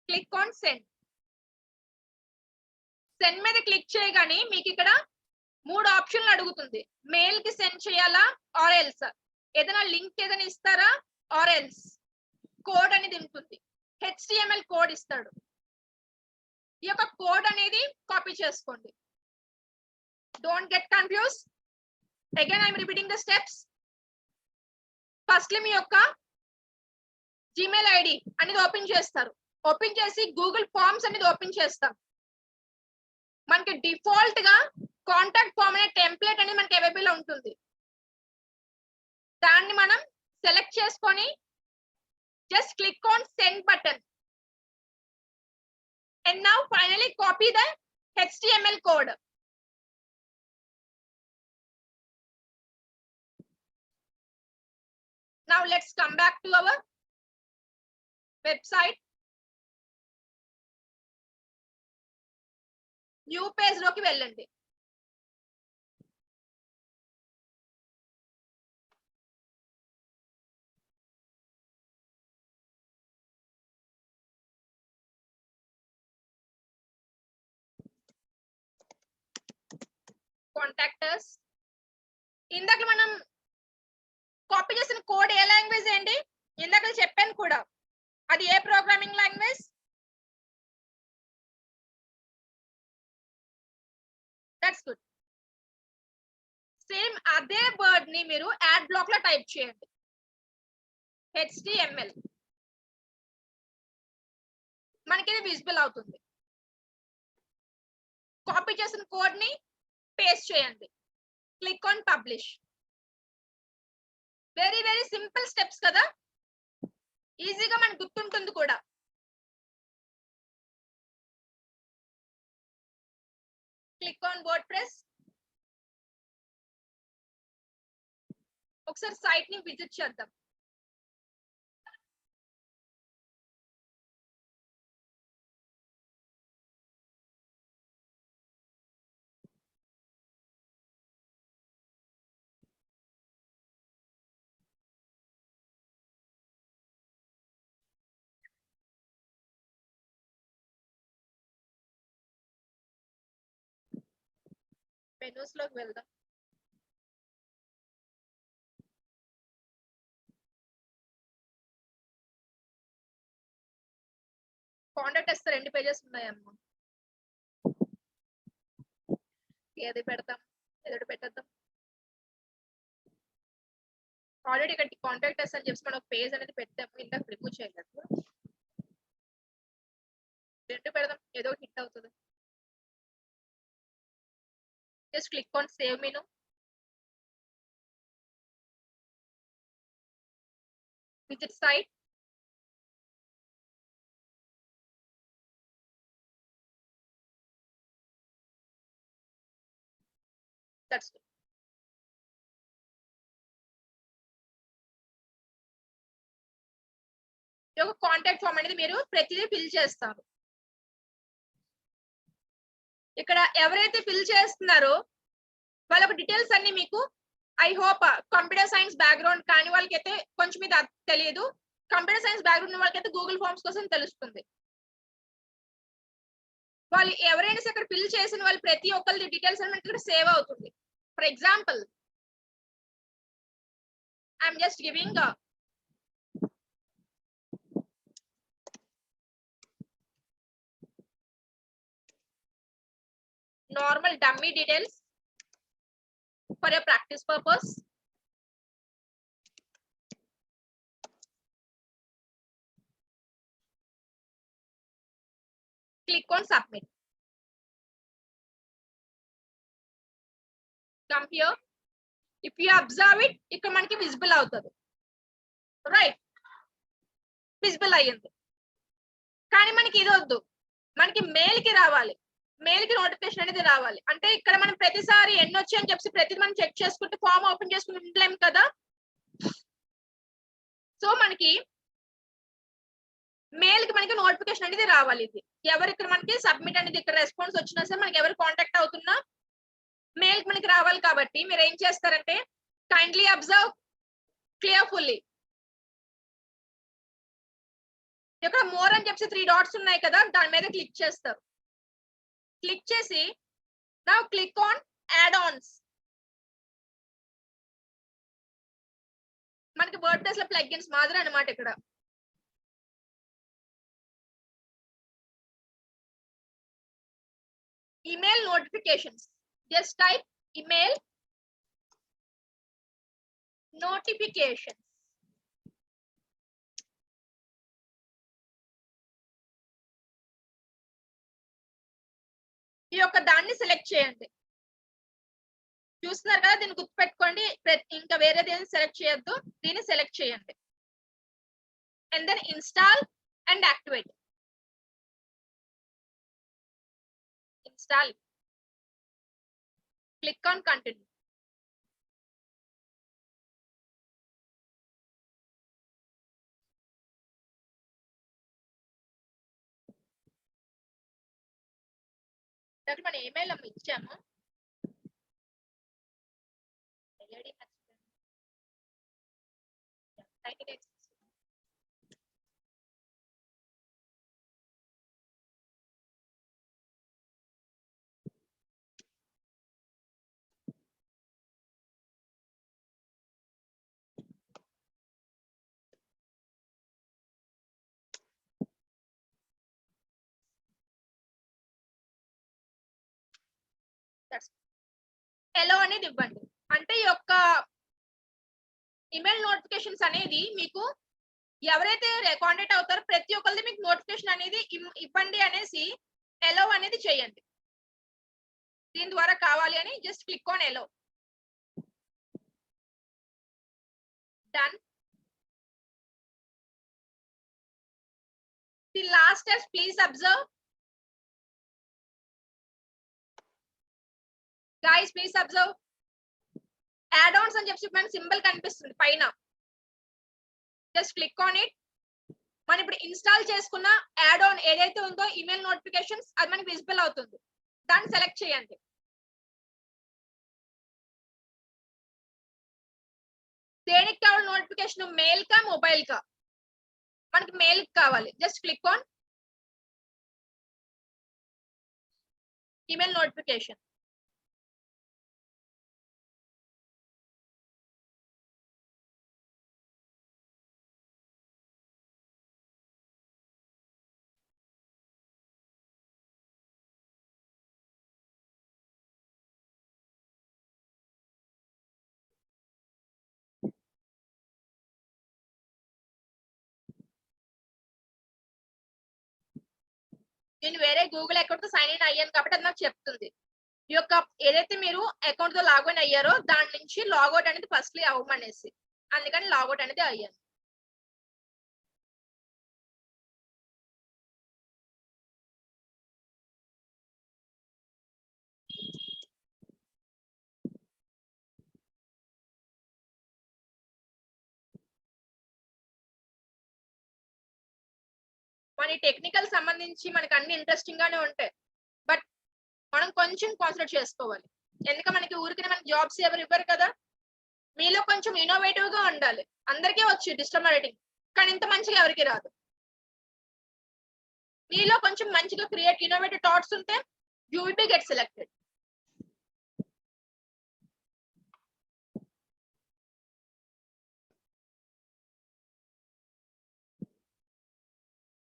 click on send send మీద క్లిక్ చేయగానే మీకు ఇక్కడ 3 ఆప్షన్లు అడుగుతుంది మెయిల్ కి సెండ్ చేయాలా ఆర్ ఎల్స్ ఏదైనా లింక్ ఏదైనా ఇస్తారా ఆర్ ఎల్స్ కోడ్ అనేది ఉంటుంది HTML కోడ్ ఇస్తాడు ఈ యొక్క కోడ్ అనేది కాపీ చేసుకోండి don't get confuse again I'm repeating the steps firstly మీ యొక్క జీమెయిల్ ఐడి అనేది ఓపెన్ చేస్తారు ఓపెన్ చేసి గూగుల్ ఫార్మ్స్ అనేది ఓపెన్ చేస్తాం మనకి డిఫాల్ట్ గా కాంటాక్ట్ ఫార్మ్ అనే టెంప్లెట్ అనేది మనకి అవైలబుల్ ఉంటుంది దాన్ని మనం సెలెక్ట్ చేసుకొని just click on send button and now finally copy the HTML code now let's come back to our website new page లోకి వెళ్ళండి కాంటాక్టర్స్ ఇందాక మనం కాపీ చేసిన కోడ్ ఏ లాంగ్వేజ్ ఏంటి ఇందాక చెప్పాను కూడా అది ఏ programming language that's good same అదే వర్డ్ ని మీరు యాడ్ బ్లాక్ లో టైప్ చేయండి HTML మనకి ఇది విజిబుల్ అవుతుంది కాపీ చేసిన కోడ్ ని పేస్ట్ చేయండి click on publish very very simple steps కదా ఈజీగా మనకు గుర్తుంటుంది కూడా క్లిక్ ఆన్ WordPress ఒకసారి సైట్ ని విజిట్ చేద్దాం మెనూస్ లోకి వెళ్దాం కాంటాక్ట్ ఎస్ 2 పేజెస్ ఉన్నాయమ్మా. ఏది పెడతాం, ఏదో పెట్టేద్దాం. ఆల్రెడీ ఇక్కడ కాంటాక్ట్ ఎస్ అని చెప్పి మనం ఒక పేజ్ అనేది పెట్టాము, ఇంకా రిమూవ్ చేయలేదు. 2 పెడదాం, ఏదో హిట్ అవుతుంది. Just click on save menu. Visit site. That's it. ఈ యొక్క కాంటాక్ట్ ఫామ్ అనేది మీరు ప్రతిదీ ఫిల్ చేస్తారు. ఇక్కడ ఎవరైతే ఫిల్ చేస్తున్నారో వాళ్ళ డీటెయిల్స్ అన్ని మీకు I hope computer science background కాని వాళ్ళకైతే కొంచెం ఇది తెలియదు, కంప్యూటర్ సైన్స్ బ్యాక్గ్రౌండ్ వాళ్ళకైతే గూగుల్ ఫార్మ్స్ కోసం తెలుస్తుంది. వాళ్ళు ఎవరైనా సరే ఇక్కడ ఫిల్ చేసిన వాళ్ళు ప్రతి ఒక్కరి డీటెయిల్స్ అనేది ఇక్కడ సేవ్ అవుతుంది. For example I'm just giving normal dummy details for a practice purpose. Click on submit. Come here. If you observe it, ఇక్కడ మనకి విజిబుల్ అవుతుంది, రైట్? విజిబుల్ అయ్యింది. కానీ మనకి ఇది వద్దు, మనకి మెయిల్ కి రావాలి, మెయిల్ కి నోటిఫికేషన్ అనేది రావాలి. అంటే ఇక్కడ మనం ప్రతిసారి ఎన్ని వచ్చాయని చెప్పి ప్రతిదీ మనం చెక్ చేసుకుంటే ఫామ్ ఓపెన్ చేసుకుని ఉండలేము కదా. సో మనకి మెయిల్ కి మనకి నోటిఫికేషన్ అనేది రావాలి. ఇది ఎవరు ఇక్కడ మనకి సబ్మిట్ అనేది ఇక్కడ రెస్పాన్స్ వచ్చినా సరే మనకి ఎవరు కాంటాక్ట్ అవుతున్నా మెయిల్ కి మనకి రావాలి. కాబట్టి మీరు ఏం చేస్తారంటే కైండ్లీ అబ్జర్వ్ క్లియర్ఫుల్లీ. ఇక్కడ మోర్ అని చెప్పి 3 డాట్స్ ఉన్నాయి కదా, దాని మీద క్లిక్ చేస్తారు. క్లిక్ చేసి now click on add Ann's. మనకి వర్డ్ ప్రెస్ లో ప్లగిన్స్ మాదిరి అన్నమాట. ఇక్కడ email notifications, just type email notifications. ఈ యొక్క దాన్ని సెలెక్ట్ చేయండి. చూస్తున్నారు కదా, దీన్ని గుర్తుపెట్టుకోండి, ఇంకా వేరేది ఏది సెలెక్ట్ చేయొద్దు, దీన్ని సెలెక్ట్ చేయండి. And then install and activate. Install, click on continue. మనం ఈమెయిల్ ఇచ్చాము, హలో అనేది ఇవ్వండి. అంటే ఈ యొక్క ఈమెయిల్ నోటిఫికేషన్స్ అనేది మీకు ఎవరైతే కాంటాక్ట్ అవుతారో ప్రతి ఒక్కరిది మీకు నోటిఫికేషన్ అనేది ఇవ్వండి అనేసి ఎలో అనేది చేయండి. దీని ద్వారా కావాలి అని just click on allow. Done. The last step please observe. Guys, please observe. Add-ons అని చెప్పి మనకి సింబల్ కనిపిస్తుంది పైన. Just click on it. మనం ఇప్పుడు ఇన్స్టాల్ చేసుకున్న యాడ్ ఆన్ ఏదైతే ఉందో ఈమెయిల్ నోటిఫికేషన్స్ అది మనకి విజిబుల్ అవుతుంది. దాన్ని సెలెక్ట్ చేయండి. దేనికి కావాలి నోటిఫికేషన్? మెయిల్ కా మొబైల్ కా? మనకి మెయిల్ కావాలి. Just click on email notification. నేను వేరే గూగుల్ అకౌంట్ తో సైన్ ఇన్ అయ్యాను కాబట్టి అది నాకు చెప్తుంది. ఈ యొక్క ఏదైతే మీరు అకౌంట్ తో లాగిన్ అయ్యారో దాని నుంచి లాగౌట్ అనేది ఫస్ట్లీ అవ్వమనేసి, అందుకని లాగౌట్ అనేది అయ్యాను. మన టెక్నికల్ సంబంధించి మనకి అన్ని ఇంట్రెస్టింగ్ గానే ఉంటాయి, బట్ మనం కొంచెం కాన్సన్ట్రేట్ చేసుకోవాలి. ఎందుకంటే మనకి ఊరికి మనకి జాబ్స్ ఎవరు ఇవ్వరు కదా. మీలో కొంచెం ఇన్నోవేటివ్ గా ఉండాలి. అందరికీ వచ్చు డిజిటల్ మార్కెటింగ్, కానీ ఇంత మంచిగా ఎవరికి రాదు. మీలో కొంచెం మంచిగా క్రియేట్ ఇన్నోవేటివ్ థాట్స్ ఉంటే you will be get selected.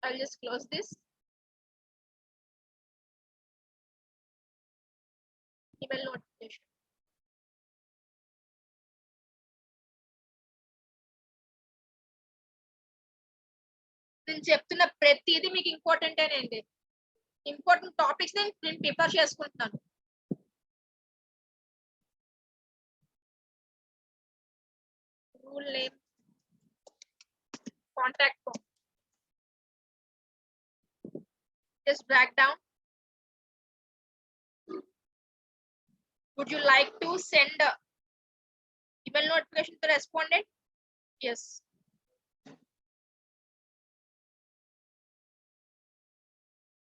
I'll just close this. Email notification. నేను చెప్తున్న ప్రతిదీ మీకు ఇంపార్టెంటేనండి. ఇంపార్టెంట్ టాపిక్స్ నేను ప్రిపేర్ చేసుకుంటున్నాను. Rule name, contact form, just drag down. Would you like to send email notification to the respondent? Yes.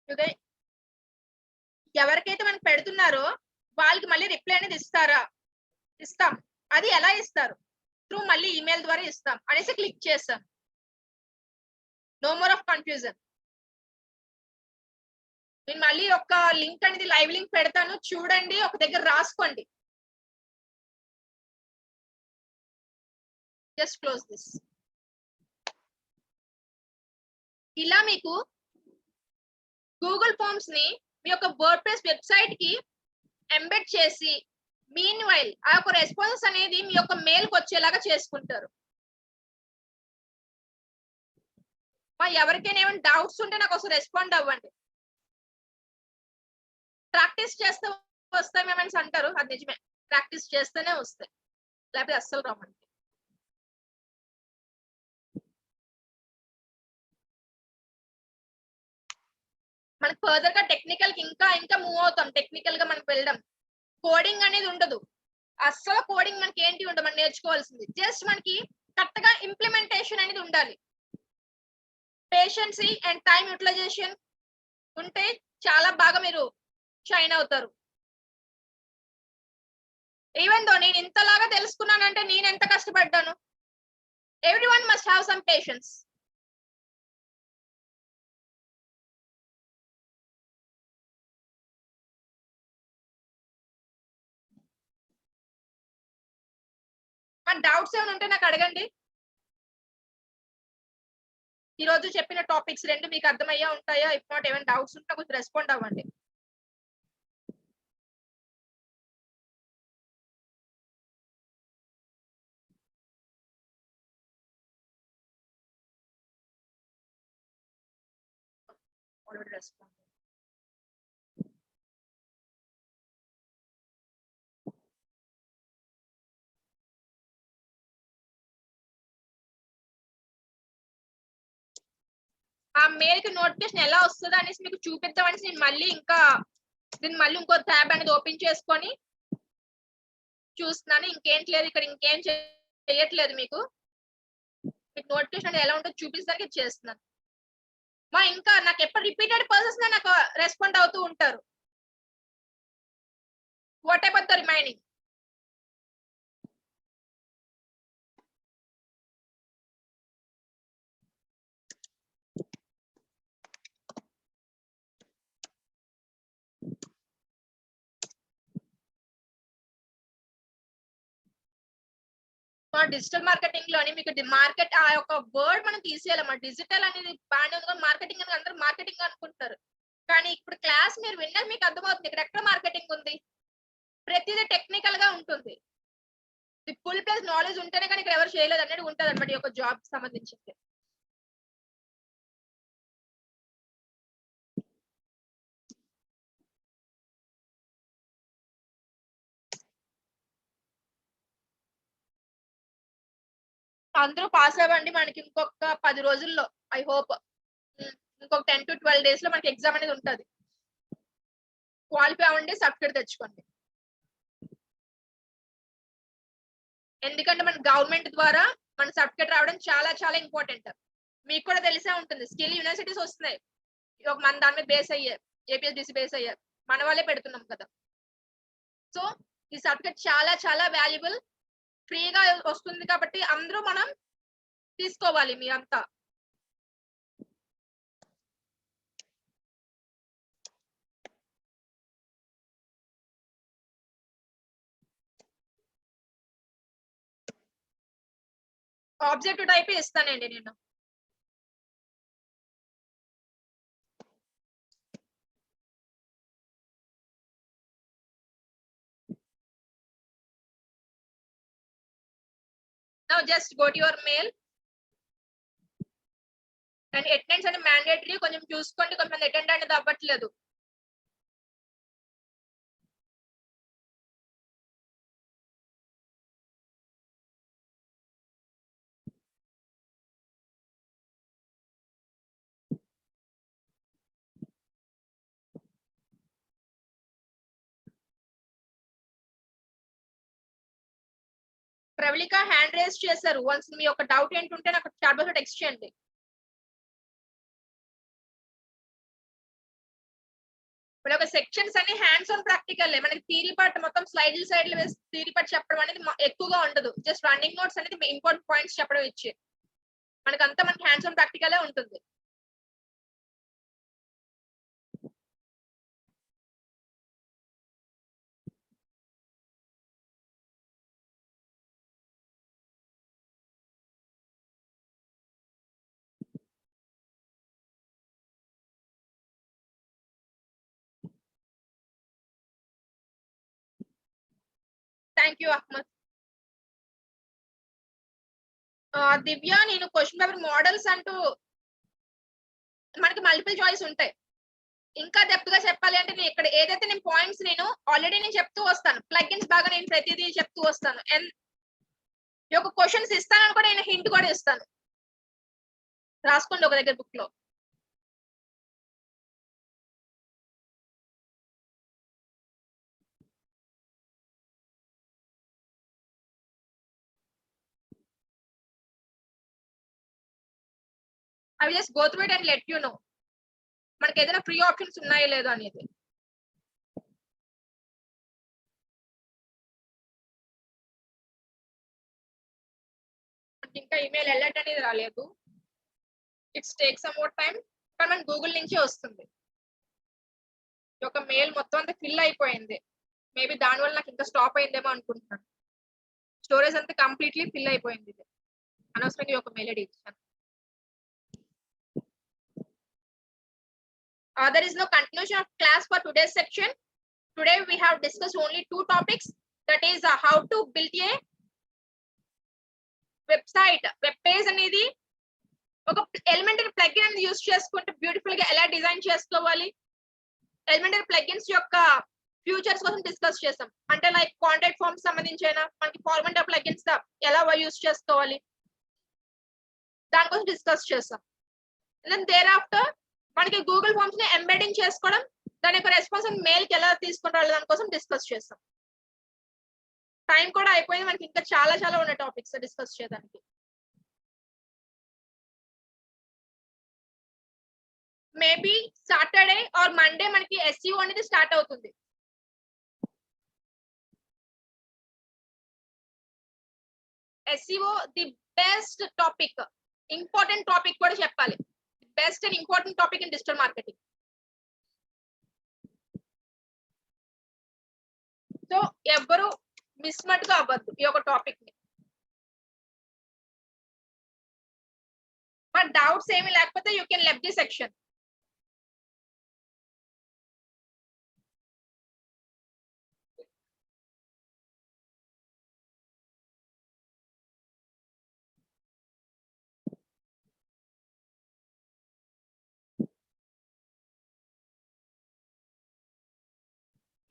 Today ఎవరికైతే మనకి పెడుతున్నారో వాళ్ళకి మళ్ళీ రిప్లై అనేది ఇస్తారా? ఇస్తాం. అది ఎలా ఇస్తారు? త్రూ మళ్ళీ ఈమెయిల్ ద్వారా ఇస్తాం అనేసి క్లిక్ చేస్తాం. No more of confusion. నేను మళ్ళీ ఒక లింక్ అనేది లైవ్ లింక్ పెడతాను, చూడండి, ఒక దగ్గర రాసుకోండి. Just close this. ఇలా మీకు గూగుల్ ఫార్మ్స్ ని మీ యొక్క వర్డ్ప్రెస్ వెబ్సైట్ కి ఎంబెడ్ చేసి మీన్ వైల్ ఆ యొక్క రెస్పాన్స్ అనేది మీ యొక్క మెయిల్ కి వచ్చేలాగా చేసుకుంటారు. ఎవరికైనా ఏమైనా డౌట్స్ ఉంటే నాకు ఒకసారి రెస్పాండ్ అవ్వండి. ప్రాక్టీస్ చేస్తే వస్తాయి మేమని అంటారు, అది నిజమే. ప్రాక్టీస్ చేస్తేనే వస్తాయి, లేకపోతే అస్సలు రావండి. మనకి ఫర్దర్ గా టెక్నికల్ కి ఇంకా ఇంకా మూవ్ అవుతాం. టెక్నికల్ గా మనకి వెళ్ళడం, కోడింగ్ అనేది ఉండదు అస్సలు. కోడింగ్ మనకి ఏంటి ఉండదు, మనం నేర్చుకోవాల్సింది జస్ట్ మనకి కరెక్ట్ గా ఇంప్లిమెంటేషన్ అనేది ఉండాలి. పేషెన్సీ అండ్ టైం యూటిలైజేషన్ ఉంటే చాలా బాగా మీరు షైన్ అవుతారు. ఈవెన్ దో నేను ఇంతలాగా తెలుసుకున్నానంటే నేను ఎంత కష్టపడ్డాను. Everyone must have some patience. మన డౌట్స్ ఏమైనా ఉంటే నాకు అడగండి. ఈ రోజు చెప్పిన టాపిక్స్ రెండు మీకు అర్థమయ్యా ఉంటాయా? ఇఫ్ నాట్ ఏమైనా డౌట్స్ ఉంటే కొంచెం రెస్పాండ్ అవ్వండి. రెస్పాండ్. ఆ మెయిల్ కి నోటిఫికేషన్ ఎలా వస్తుందో అనేసి మీకు చూపిద్దామనేసి నేను మళ్ళీ ఇంకో ట్యాబ్ అనేది ఓపెన్ చేసుకొని చూస్తున్నాను. ఇంకేం లేదు ఇక్కడ, ఇంకేం చేయట్లేదు. మీకు నోటిఫికేషన్ అనేది ఎలా ఉంటుందో చూపించడానికి చేస్తున్నాను. ఇంకా నాకు ఎప్పుడు రిపీటెడ్ పర్సన్స్ నాకు రెస్పాండ్ అవుతూ ఉంటారు. What about the remaining? Digital marketing లోని మీకు మార్కెట్ ఆ యొక్క వర్డ్ మనం తీసేయాలమ్మా. డిజిటల్ అనేది బాగానే ఉంది, మార్కెటింగ్ అనేది అందరూ మార్కెటింగ్ అనుకుంటారు. కానీ ఇప్పుడు క్లాస్ మీరు విన్నది మీకు అర్థమవుతుంది ఇక్కడ ఎక్కడ మార్కెటింగ్ ఉంది. ప్రతిదీ టెక్నికల్ గా ఉంటుంది. ఫుల్ ప్లస్ నాలెడ్జ్ ఉంటేనే కానీ ఇక్కడ ఎవరు చేయలేదు అనేది ఉంటుంది అనమాట ఈ యొక్క జాబ్ సంబంధించింది. అందరూ పాస్ అవ్వండి. మనకి ఇంకొక 10 రోజుల్లో ఐ హోప్ ఇంకొక 10 to 12 డేస్ లో మనకి ఎగ్జామ్ అనేది ఉంటది. క్వాలిఫై అవ్వండి, సర్టిఫికేట్ తెచ్చుకోండి. ఎందుకంటే మన గవర్నమెంట్ ద్వారా మన సర్టిఫికేట్ రావడం చాలా చాలా ఇంపార్టెంట్. మీకు కూడా తెలిసే ఉంటుంది, స్కిల్ యూనివర్సిటీస్ వస్తున్నాయి. ఒక మన దాని మీద బేస్ అయ్యారు, ఏపీఎస్డిసి బేస్ అయ్యారు, మన వాళ్ళే పెడుతున్నాం కదా. సో ఈ సర్టిఫికేట్ చాలా చాలా వాల్యుబుల్, ఫ్రీగా వస్తుంది కాబట్టి అందరూ మనం తీసుకోవాలి మీరంతా. ఆబ్జెక్టివ్ టైప్ ఇస్తానండి నేను. Now just go to your mail and attendance and mandatory కొంచెం చూసుకోండి, కొంచెం అటెండ్ అనేది అవ్వట్లేదు. ప్రవళిక హ్యాండ్ రేస్ చేశారు. వన్స్ మీ యొక్క డౌట్ ఏంటుంటే నాకు చాట్ బాక్స్ లో టెక్స్ట్ చేయండి. ఇప్పుడు ఒక సెక్షన్స్ అన్ని హ్యాండ్స్ ఆన్ ప్రాక్టికల్. మనకి థియరీ పార్ట్ మొత్తం స్లైడ్లు వేసి థియరీ పార్ట్ చెప్పడం అనేది ఎక్కువగా ఉండదు. జస్ట్ రన్నింగ్ నోట్స్ అనేది ఇంపార్టెంట్ పాయింట్స్ చెప్పడం ఇచ్చి మనకంతా మనకి హ్యాండ్స్ ఆన్ ప్రాక్టికలే ఉంటుంది. Thank you Ahmed. దివ్య, నేను క్వశ్చన్ పేపర్ మోడల్స్ అంటూ మనకి మల్టిపుల్ చాయిస్ ఉంటాయి. ఇంకా డెప్త్ గా చెప్పాలి అంటే నేను ఇక్కడ ఏదైతే నేను పాయింట్స్ నేను ఆల్రెడీ నేను చెప్తూ వస్తాను, ప్లగిన్స్ బాగా నేను ప్రతిదీ చెప్తూ వస్తాను. అండ్ ఈ యొక్క క్వశ్చన్స్ ఇస్తానని కూడా నేను హింట్ కూడా ఇస్తాను, రాసుకోండి ఒక దగ్గర బుక్ లో. I will just go through it and let you know మనకి ఏదైనా ఫ్రీ ఆప్షన్స్ ఉన్నాయో లేదో అనేది. ఇంకా ఈమెయిల్ అలర్ట్ అనేది రాలేదు. It's take some more time, కానీ మనకి గూగుల్ నుంచి వస్తుంది. ఒక మెయిల్ మొత్తం అంతా ఫిల్ అయిపోయింది. మేబీ దానివల్ల నాకు ఇంకా స్టాప్ అయిందేమో అనుకుంటున్నాను. స్టోరేజ్ అంతా కంప్లీట్లీ ఫిల్ అయిపోయింది. ఇది అనవసరంగా ఒక మెయిల్ ఐడి ఇచ్చాను. There is no continuation of class for today's section. Today we have discussed only 2 topics, that is how to build a website. Web page అనేది ఒక ఎలిమెంటరీ ప్లగిన్ అనేది use చేసుకుంటే beautiful గా ఎలా డిజైన్ చేసుకోవాలి, elementary plugins యొక్క futures కోసం discuss చేసాం. అంటే లైక్ కాంటాక్ట్ ఫార్మ్స్ సంబంధించిన మనకి ఫార్మట్ ప్లగిన్స్ ఎలా యూస్ చేసుకోవాలి దానికోసం డిస్కస్ చేసాం. దెన్ దేర్ ఆఫ్టర్ మనకి గూగుల్ ఫార్మ్స్ ని ఎంబెడింగ్ చేసుకోవడం, దాని యొక్క రెస్పాన్స్ మెయిల్ కి ఎలా తీసుకుని రావాలి దానికోసం డిస్కస్ చేస్తాం. టైం కూడా అయిపోయింది, మనకి ఇంకా చాలా చాలా ఉన్న టాపిక్స్ డిస్కస్ చేయడానికి. మేబీ సాటర్డే ఆర్ మండే మనకి SEO అనేది స్టార్ట్ అవుతుంది. SEO the best topic, important topic కూడా చెప్పాలి. Best and important topic in digital marketing. So ఎవరు మిస్ మట్టుగా అవ్వద్దు ఈ యొక్క టాపిక్ ని. బట్ డౌట్స్ ఏమి లేకపోతే you can left the section.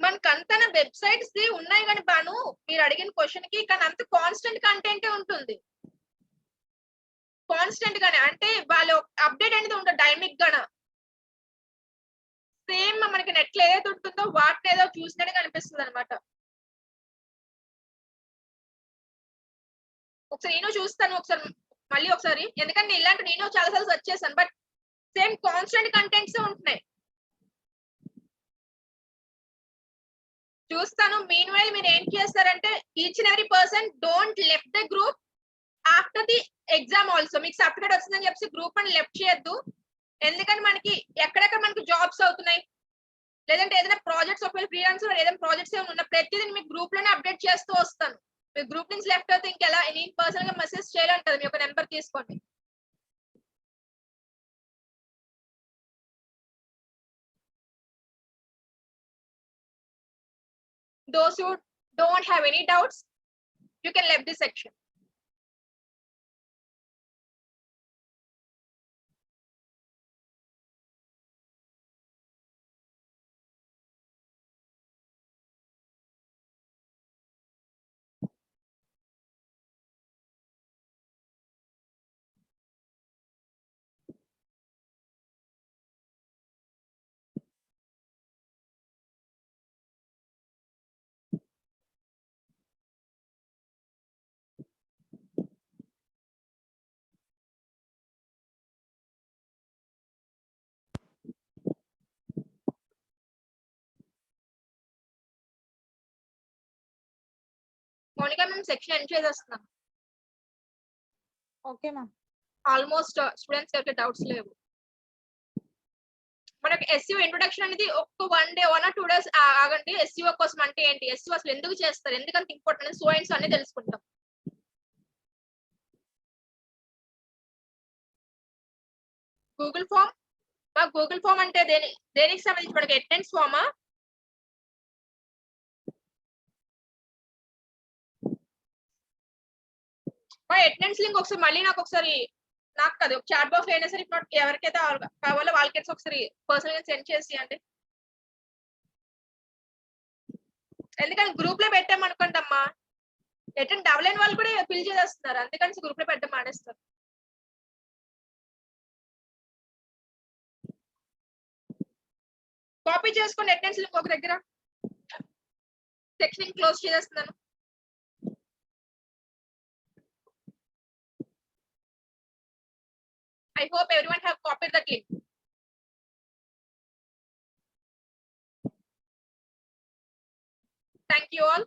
మనకంతా వెబ్సైట్స్ ఉన్నాయి కానీ బాను మీరు అడిగిన క్వశ్చన్ కి, కానీ అంత కాన్స్టెంట్ కంటెంటే ఉంటుంది. కాన్స్టెంట్ గానే, అంటే వాళ్ళు అప్డేట్ అనేది ఉంటుంది డైనమిక్ గాన. సేమ్ మనకి నెట్ లో ఏదైతే ఉంటుందో వాటిని ఏదో చూసినట్టుగా అనిపిస్తుంది అనమాట. ఒకసారి నేను చూస్తాను, ఒకసారి మళ్ళీ ఒకసారి, ఎందుకంటే ఇలాంటి నేను చాలా సార్లు సెర్చ్ చేశాను, బట్ సేమ్ కాన్స్టెంట్ కంటెంట్స్ ఉంటున్నాయి. చూస్తాను. మీన్ వైల్ మీరు ఏం చేస్తారంటే each and every person don't left the group after the exam also. మీకు సర్టిఫికేట్ వస్తుందని చెప్పి గ్రూప్ అని లెఫ్ట్ చేయొద్దు. ఎందుకంటే మనకి ఎక్కడెక్కడ మనకి జాబ్స్ అవుతున్నాయి, లేదంటే ఏదైనా ప్రాజెక్ట్స్, ఒకవేళ ఫ్రీలాన్సర్ ఏదైనా ప్రాజెక్ట్స్ ఏమైనా ఉన్న ప్రతిదీ మీకు గ్రూప్ లోనే అప్డేట్ చేస్తూ వస్తాను. మీరు గ్రూప్ నుంచి లెఫ్ట్ అయితే ఇంకెలా నేను పర్సనల్ గా మెసేజ్ చేయాలంటది, మీ ఒక నెంబర్ తీసుకోండి. Those who don't have any doubts, you can leave this section. Mounika మేము సెక్షన్ ఎండ్ చేసేస్తున్నాం. Okay ma'am. ఆల్మోస్ట్ స్టూడెంట్స్ ఎవరికి డౌట్స్ లేవు. మనకి ఎస్యూ ఇంట్రొడక్షన్ అనేది ఒక 1 day 1 or 2 days ఆగండి. ఎస్యూ కోసం అంటే ఏంటి, ఎస్యూ అసలు ఎందుకు చేస్తారు, ఎందుకంత ఇంపార్టెంట్, సో అండ్ సో అన్ని తెలుసుకుంటాం. గూగుల్ ఫామ్, గూగుల్ ఫామ్ అంటే దేనికి సంబంధించి మనకి అటెండెన్స్ ఫామా? అటెండెన్స్ లింక్ ఒకసారి మళ్ళీ నాకు ఒకసారి, నాకు కదా ఒక చాట్ బాక్స్ అయినా సరే, ఇప్పుడు ఎవరికైతే కావాలో వాళ్ళకైతే ఒకసారి పర్సనల్ గా సెండ్ చేసి అండి. ఎందుకంటే గ్రూప్ లో పెట్టామనుకోండి అమ్మా, అటెండ్ అవ్వలేని వాళ్ళు కూడా ఫిల్ చేసేస్తున్నారు, అందుకని గ్రూప్ లో పెట్టడం మానేస్తారు. కాపీ చేసుకోండి అటెండెన్స్ లింక్ ఒక దగ్గర. సెక్షన్ క్లోజ్ చేసేస్తున్నాను. I hope everyone have copied that link. Thank you all.